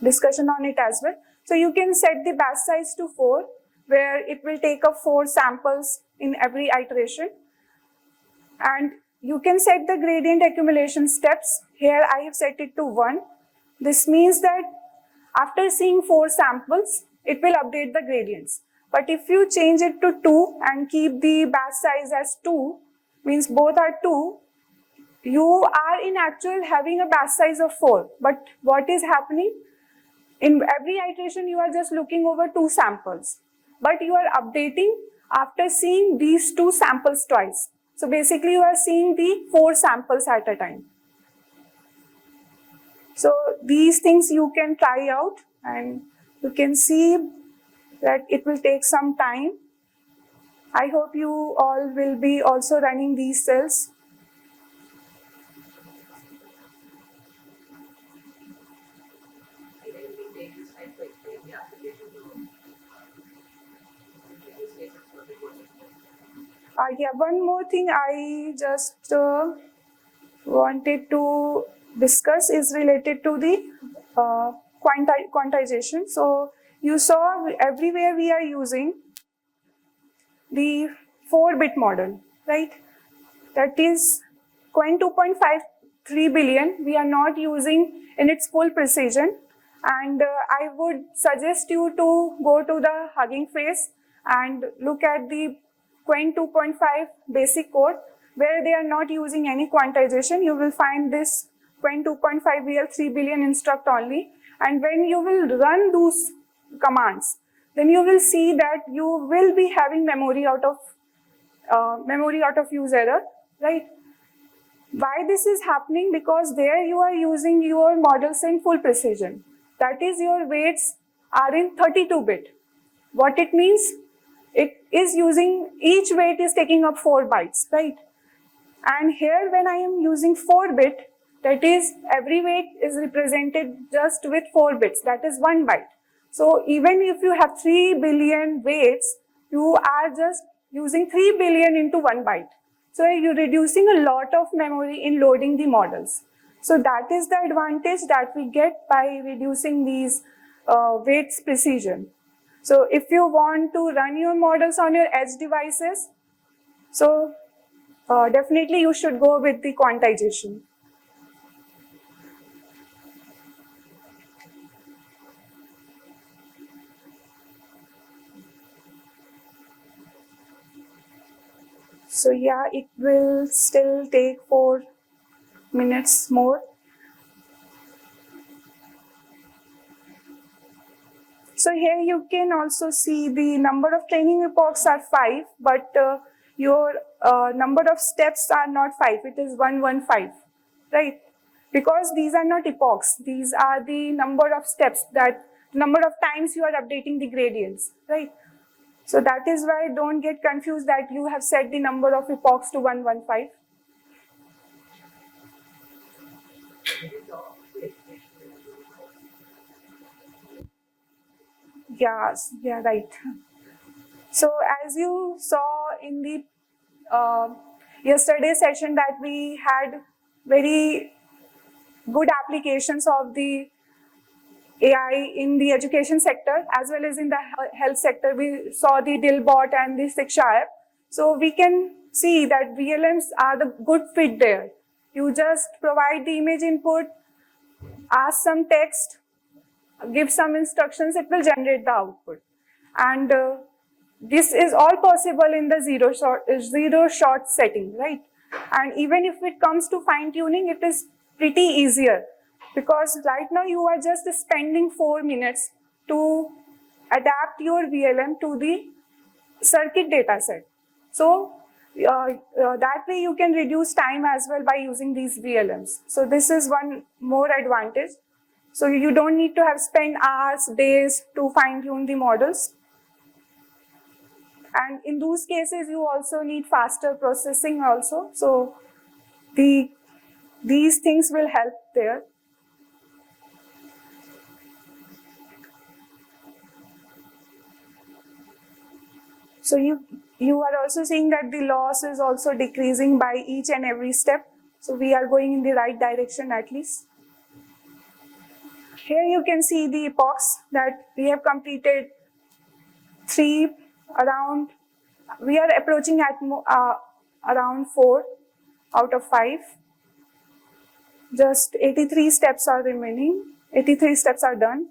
discussion on it as well. So you can set the batch size to 4, where it will take up 4 samples in every iteration. And you can set the gradient accumulation steps. Here I have set it to 1. This means that after seeing 4 samples, it will update the gradients. But if you change it to 2 and keep the batch size as 2, means both are 2, you are in actual having a batch size of 4. But what is happening? In every iteration, you are just looking over 2 samples. But you are updating after seeing these 2 samples twice. So basically, you are seeing the 4 samples at a time. So these things you can try out, and you can see that it will take some time. I hope you all will be also running these cells. Yeah, one more thing I just wanted to discuss is related to the quantization. So you saw everywhere we are using the 4-bit model, right? That is Qwen 2.53 billion. We are not using in its full precision. And I would suggest you to go to the Hugging Face and look at the Qwen 2.5 basic code where they are not using any quantization. You will find this Qwen 2.5 VL 3 billion instruct only. And when you will run those commands, then you will see that you will be having memory out of use error, right? Why this is happening? Because there you are using your models in full precision. That is, your weights are in 32-bit. What it means? It is using, each weight is taking up 4 bytes, right? And here when I am using 4-bit, that is, every weight is represented just with 4 bits, that is 1 byte. So even if you have 3 billion weights, you are just using 3 billion into 1 byte. So you're reducing a lot of memory in loading the models. So that is the advantage that we get by reducing these weights precision. So if you want to run your models on your edge devices, so definitely you should go with the quantization. So yeah, it will still take 4 minutes more. So here you can also see the number of training epochs are 5, but your number of steps are not 5, it is 115, right? Because these are not epochs, these are the number of steps, that number of times you are updating the gradients, right? So that is why don't get confused that you have set the number of epochs to 115. Yes, yeah, right. So as you saw in the yesterday session that we had very good applications of the AI in the education sector as well as in the health sector. We saw the Dilbot and the Siksha app. So we can see that VLMs are the good fit there. You just provide the image input, ask some text, give some instructions, it will generate the output. And this is all possible in the zero shot setting, right? And even if it comes to fine tuning, it is pretty easier, because right now you are just spending 4 minutes to adapt your VLM to the circuit data set. So that way you can reduce time as well by using these VLMs. So this is one more advantage. So you don't need to have spent hours, days to fine tune the models. And in those cases, you also need faster processing also. So these things will help there. So you are also seeing that the loss is also decreasing by each and every step. So we are going in the right direction at least. Here you can see the epochs that we have completed 3 around, we are approaching at around 4 out of 5. Just 83 steps are remaining, 83 steps are done.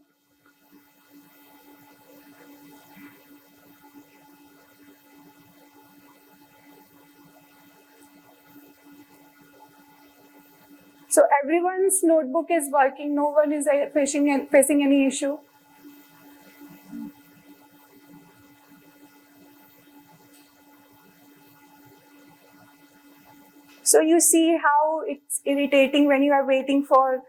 So everyone's notebook is working, no one is facing any issue. So you see how it's irritating when you are waiting for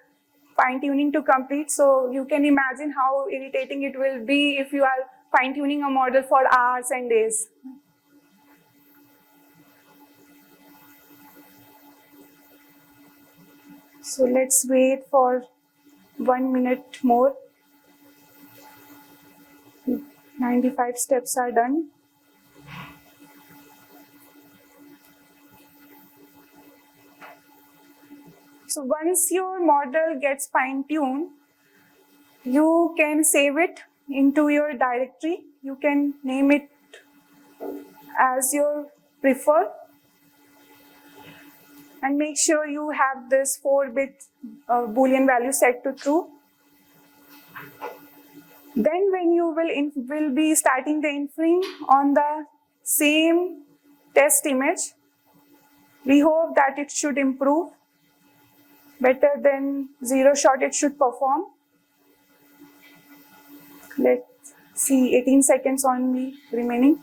fine tuning to complete. So you can imagine how irritating it will be if you are fine tuning a model for hours and days. So let's wait for 1 minute more. 95 steps are done. So once your model gets fine-tuned, you can save it into your directory. You can name it as you prefer. And make sure you have this 4-bit Boolean value set to true. Then when you will be starting the inferring on the same test image, we hope that it should improve better than zero shot it should perform. Let's see, 18 seconds only remaining.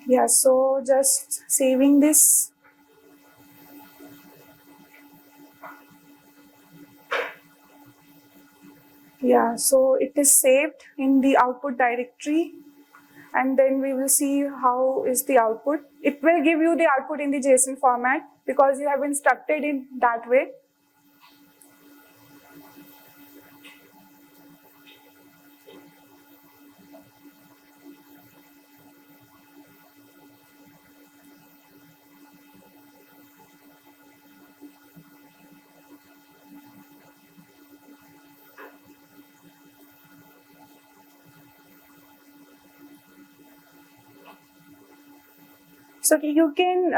Yeah, so just saving this. Yeah, so it is saved in the output directory, and then we will see how is the output. It will give you the output in the JSON format because you have instructed in that way. So you can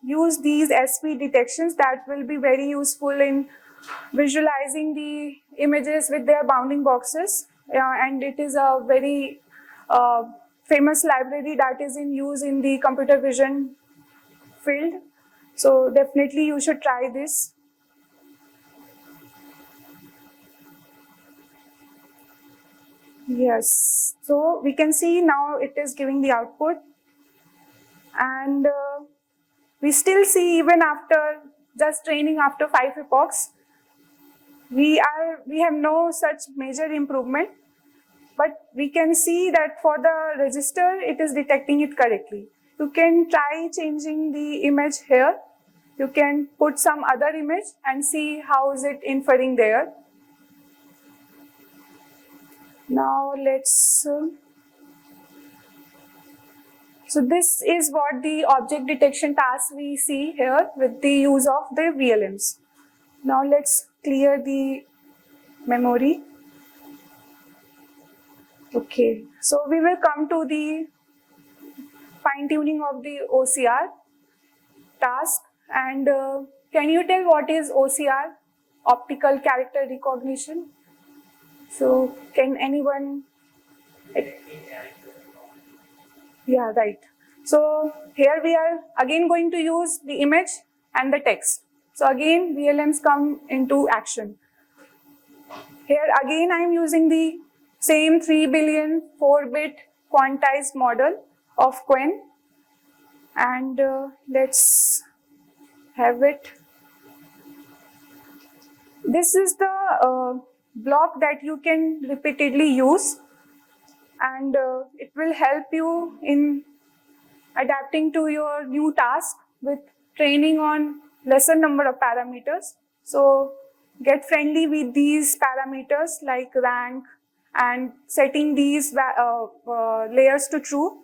use these SV detections that will be very useful in visualizing the images with their bounding boxes. And it is a very famous library that is in use in the computer vision field. So definitely you should try this. Yes, so we can see now it is giving the output. And we still see even after just training after 5 epochs, we have no such major improvement, but we can see that for the register, it is detecting it correctly. You can try changing the image here. You can put some other image and see how is it inferring there. Now let's, so this is what the object detection task we see here with the use of the VLMs. Now let's clear the memory. Okay, so we will come to the fine-tuning of the OCR task. And can you tell what is OCR? Optical character recognition. So can anyone? Yeah, right. So here we are again going to use the image and the text. So again, VLMs come into action. Here again, I am using the same 3 billion 4-bit quantized model of Qwen. And let's have it. This is the block that you can repeatedly use, and it will help you in adapting to your new task with training on lesser number of parameters. So get friendly with these parameters like rank and setting these layers to true.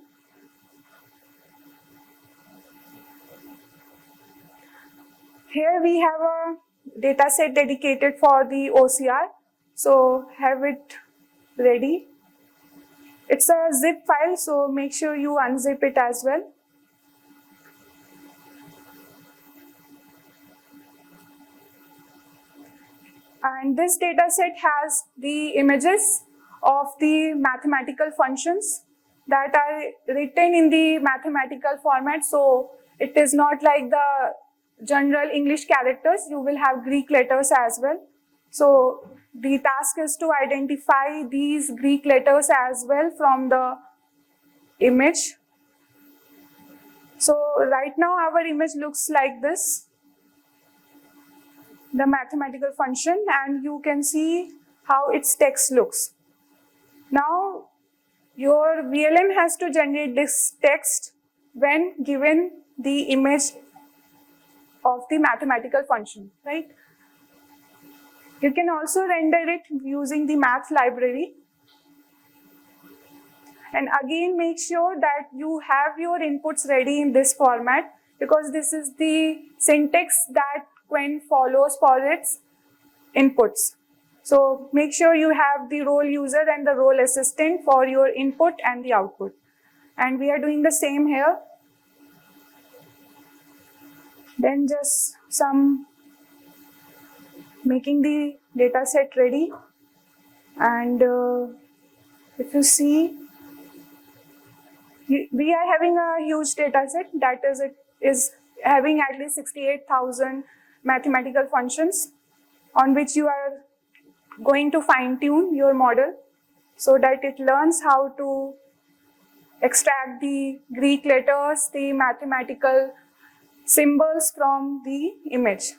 Here we have a data set dedicated for the OCR. So have it ready. It's a zip file, so make sure you unzip it as well. And this data set has the images of the mathematical functions that are written in the mathematical format. So it is not like the general English characters, you will have Greek letters as well. So the task is to identify these Greek letters as well from the image. So right now our image looks like this, the mathematical function, and you can see how its text looks. Now your VLM has to generate this text when given the image of the mathematical function, right? You can also render it using the math library. And again, make sure that you have your inputs ready in this format, because this is the syntax that Qwen follows for its inputs. So make sure you have the role user and the role assistant for your input and the output. And we are doing the same here. Then just some making the data set ready. And if you see, we are having a huge data set, that is, it is having at least 68,000 mathematical functions on which you are going to fine tune your model so that it learns how to extract the Greek letters, the mathematical symbols from the image.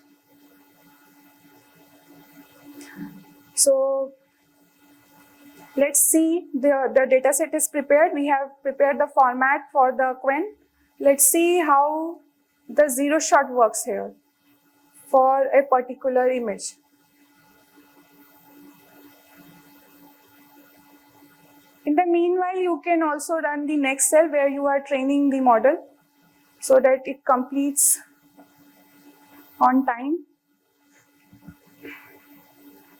So let's see, the data set is prepared. We have prepared the format for the Qwen. Let's see how the zero shot works here for a particular image. In the meanwhile, you can also run the next cell where you are training the model so that it completes on time.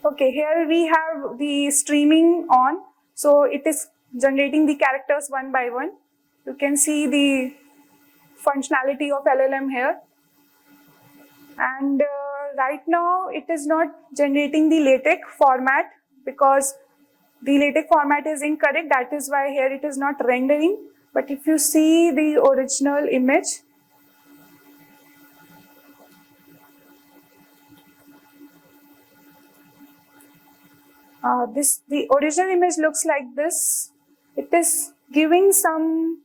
Okay, here we have the streaming on. So it is generating the characters one by one. You can see the functionality of LLM here. And right now it is not generating the LaTeX format because the LaTeX format is incorrect. That is why here it is not rendering. But if you see the original image, the original image looks like this. It is giving some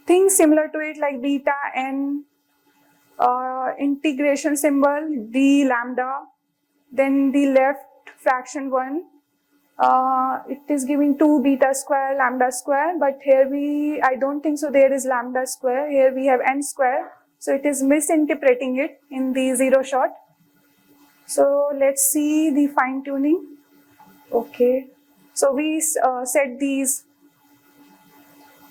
things similar to it, like beta n, integration symbol, d lambda, then the left fraction 1. It is giving 2 beta square lambda square, but here I don't think so there is lambda square. Here we have n square, so it is misinterpreting it in the zero shot. So let's see the fine tuning. Okay, so we set these.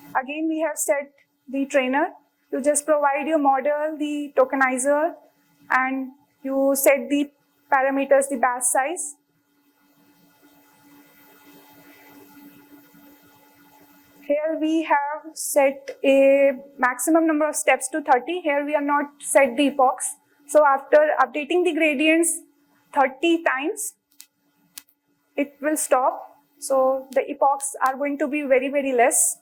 Again, we have set the trainer. You just provide your model, the tokenizer, and you set the parameters, the batch size. Here we have set a maximum number of steps to 30. Here we have not set the epochs. So after updating the gradients 30 times, it will stop. So the epochs are going to be very, very less.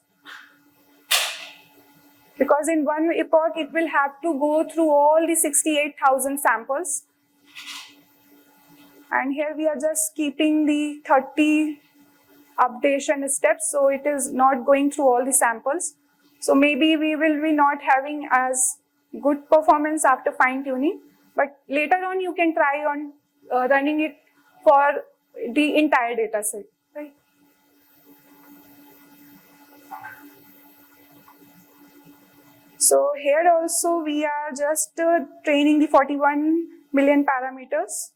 Because in one epoch, it will have to go through all the 68,000 samples. And here we are just keeping the 30 updation steps, so it is not going through all the samples. So maybe we will be not having as good performance after fine tuning, but later on you can try on running it for the entire data set, right? So here also we are just training the 41 million parameters.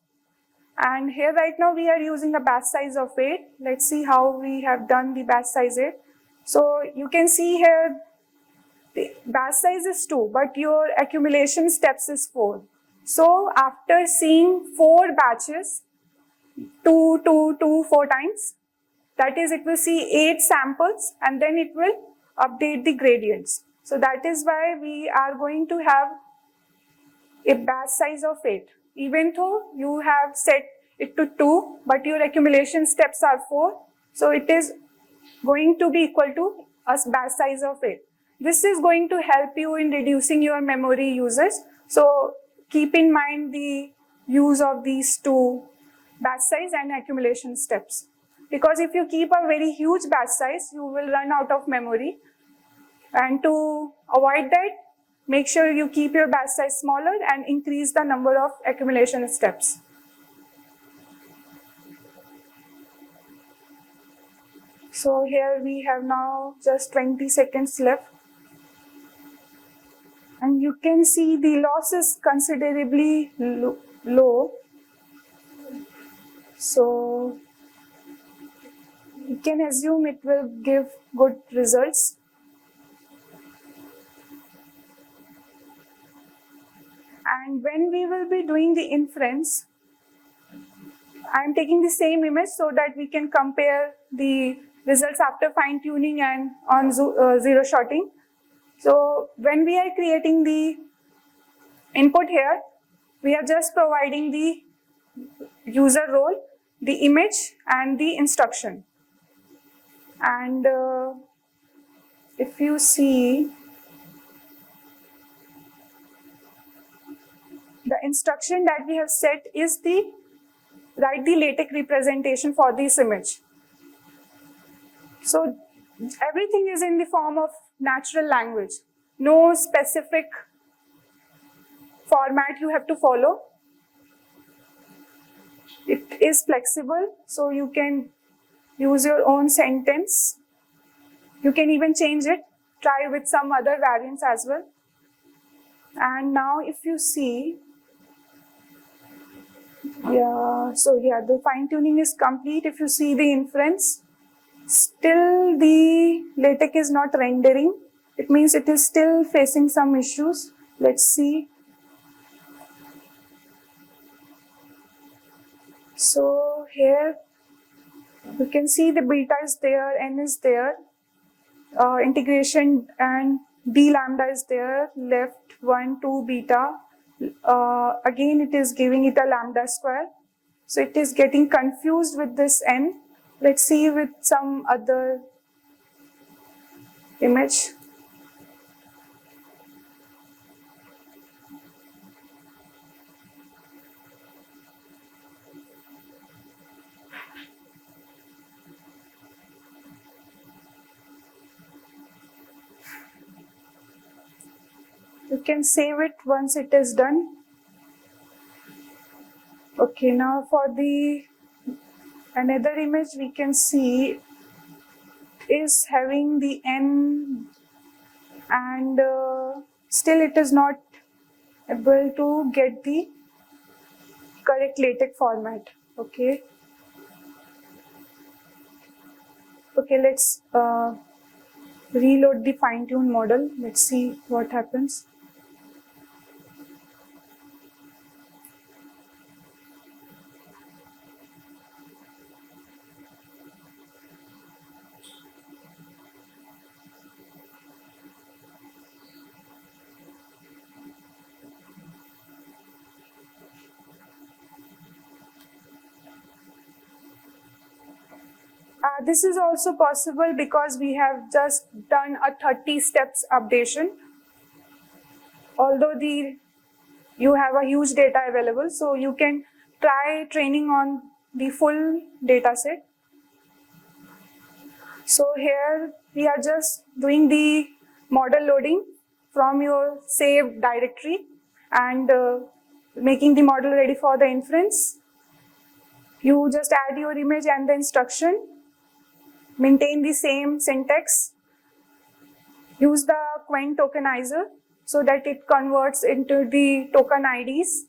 And here right now we are using a batch size of 8. Let's see how we have done the batch size 8. So you can see here the batch size is 2, but your accumulation steps is 4. So after seeing 4 batches, 2, 2, 2, 4 times, that is, it will see 8 samples and then it will update the gradients. So that is why we are going to have a batch size of 8. Even though you have set it to 2, but your accumulation steps are 4, so it is going to be equal to a batch size of 8. This is going to help you in reducing your memory uses. So keep in mind the use of these two, batch size and accumulation steps. Because if you keep a very huge batch size, you will run out of memory. And to avoid that, make sure you keep your batch size smaller and increase the number of accumulation steps. So here we have now just 20 seconds left. And you can see the loss is considerably low. So we can assume it will give good results. And when we will be doing the inference, I'm taking the same image so that we can compare the results after fine tuning and on zero shotting. So when we are creating the input here, we are just providing the user role, the image and the instruction. And if you see, the instruction that we have set is the write the LaTeX representation for this image. So everything is in the form of natural language. No specific format you have to follow. It is flexible, so you can use your own sentence. You can even change it, try with some other variants as well. And now if you see, the fine tuning is complete. If you see the inference, still the LaTeX is not rendering. It means it is still facing some issues. Let's see. So here you can see the beta is there, n is there, integration and d lambda is there, left 1, 2 beta. Again it is giving it a lambda square. So it is getting confused with this n. Let's see with some other image. You can save it once it is done. Okay, now for the another image we can see is having the n and still it is not able to get the correct LaTeX format. Okay, let's reload the fine-tune model. Let's see what happens. This is also possible because we have just done a 30 steps updation. Although you have a huge data available, so you can try training on the full data set. So here we are just doing the model loading from your saved directory and making the model ready for the inference. You just add your image and the instruction. Maintain the same syntax. Use the Qwen tokenizer so that it converts into the token IDs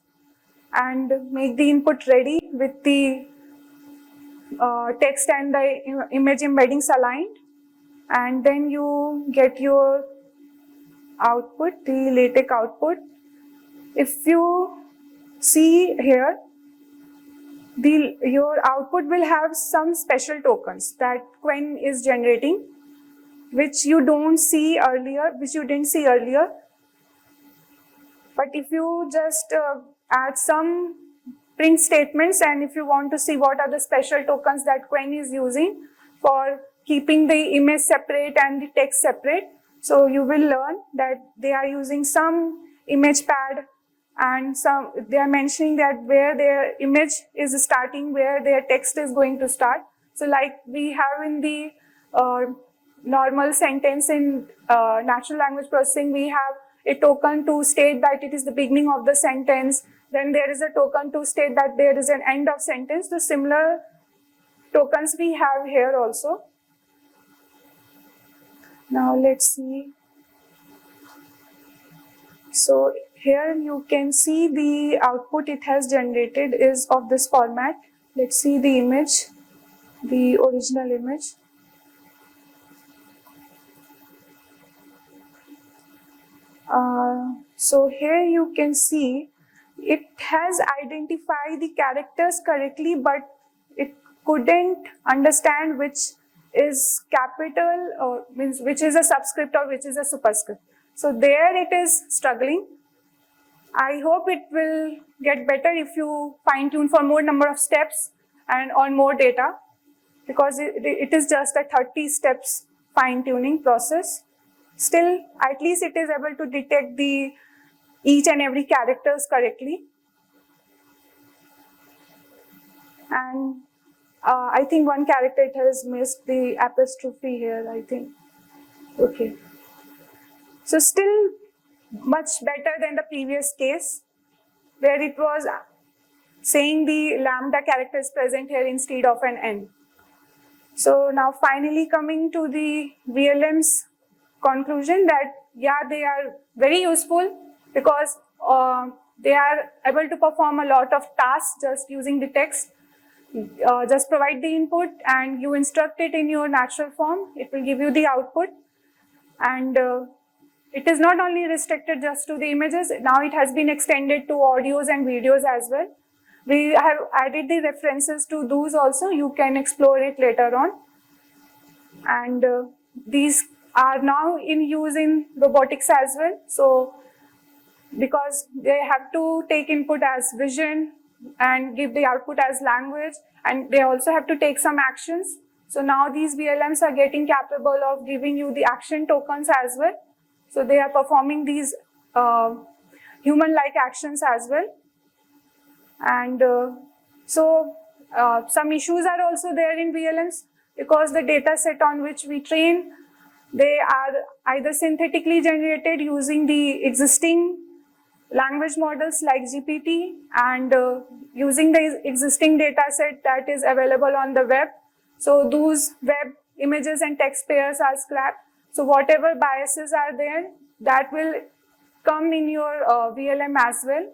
and make the input ready with the text and the image embeddings aligned. And then you get your output, the LaTeX output. If you see here, your output will have some special tokens that Qwen is generating, which you didn't see earlier. But if you just add some print statements and if you want to see what are the special tokens that Qwen is using for keeping the image separate and the text separate, so you will learn that they are using some image pad and they are mentioning that where their image is starting, where their text is going to start. So like we have in the normal sentence in natural language processing, we have a token to state that it is the beginning of the sentence. Then there is a token to state that there is an end of sentence. The similar tokens we have here also. Now let's see. So here you can see the output it has generated is of this format, let's see the image, the original image. So here you can see it has identified the characters correctly, but it couldn't understand which is capital or means which is a subscript or which is a superscript. So there it is struggling. I hope it will get better if you fine tune for more number of steps and on more data, because it is just a 30 steps fine tuning process. Still, at least it is able to detect the each and every characters correctly. And I think one character it has missed the apostrophe here, I think. Okay. So still much better than the previous case where it was saying the lambda character is present here instead of an n. So now finally coming to the VLM's conclusion that yeah, they are very useful because they are able to perform a lot of tasks just using the text. Just provide the input and you instruct it in your natural form. It will give you the output. And it is not only restricted just to the images, now it has been extended to audios and videos as well. We have added the references to those also. You can explore it later on. And these are now in use in robotics as well. So because they have to take input as vision and give the output as language, and they also have to take some actions. So now these VLMs are getting capable of giving you the action tokens as well. So they are performing these human-like actions as well. And some issues are also there in VLMs because the data set on which we train, they are either synthetically generated using the existing language models like GPT and using the existing data set that is available on the web. So those web images and text pairs are scrapped. So whatever biases are there, that will come in your VLM as well.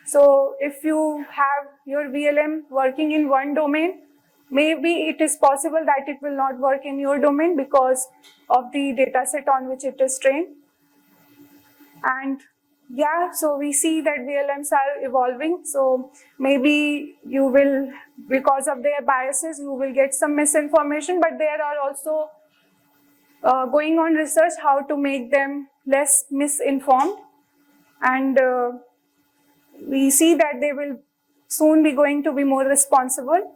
So if you have your VLM working in one domain, maybe it is possible that it will not work in your domain because of the data set on which it is trained. And yeah, so we see that VLMs are evolving. So maybe you will, because of their biases, you will get some misinformation, but there are also going on research how to make them less misinformed. And we see that they will soon be going to be more responsible.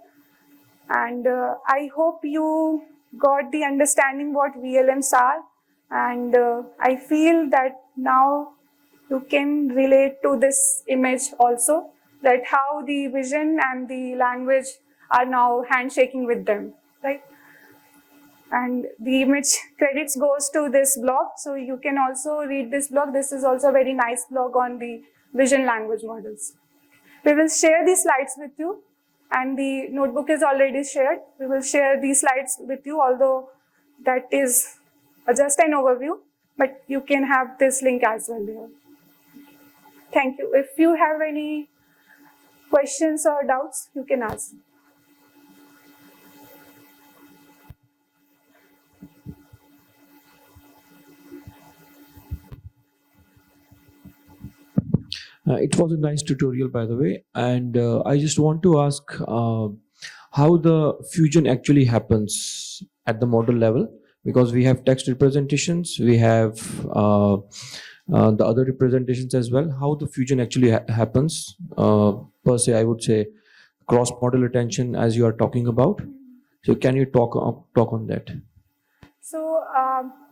And I hope you got the understanding what VLMs are. And I feel that now you can relate to this image also, that how the vision and the language are now handshaking with them, right? And the image credits goes to this blog. So you can also read this blog. This is also a very nice blog on the vision language models. We will share these slides with you, and the notebook is already shared. We will share these slides with you, although that is just an overview, but you can have this link as well there. Thank you. If you have any questions or doubts, you can ask. It was a nice tutorial, by the way, and I just want to ask how the fusion actually happens at the model level, because we have text representations, we have the other representations as well. How the fusion actually happens, per se, I would say cross-model attention as you are talking about. So can you talk on that? So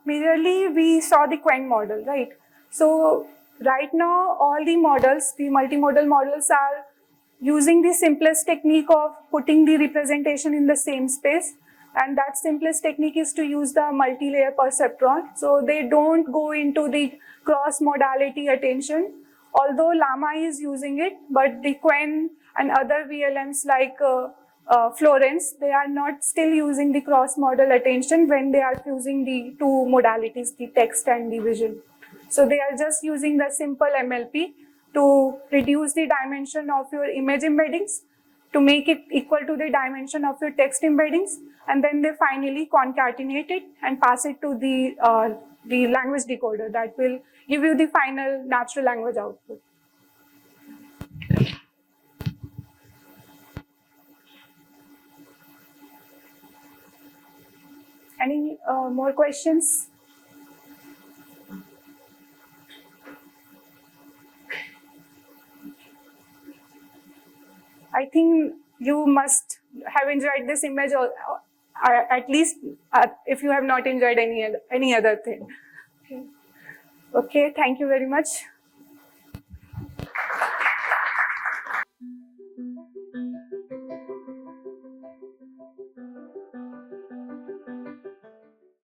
majorly we saw the Qwen model, right? So right now all the models, the multimodal models, are using the simplest technique of putting the representation in the same space. And that simplest technique is to use the multi-layer perceptron. So they don't go into the cross-modality attention, although Llama is using it, but the Qwen and other VLMs like Florence, they are not still using the cross-modal attention when they are fusing the two modalities, the text and the vision. So they are just using the simple MLP to reduce the dimension of your image embeddings to make it equal to the dimension of your text embeddings, and then they finally concatenate it and pass it to the language decoder that will give you the final natural language output. Any more questions? I think you must have enjoyed this image, or at least if you have not enjoyed any other thing. Okay, thank you very much.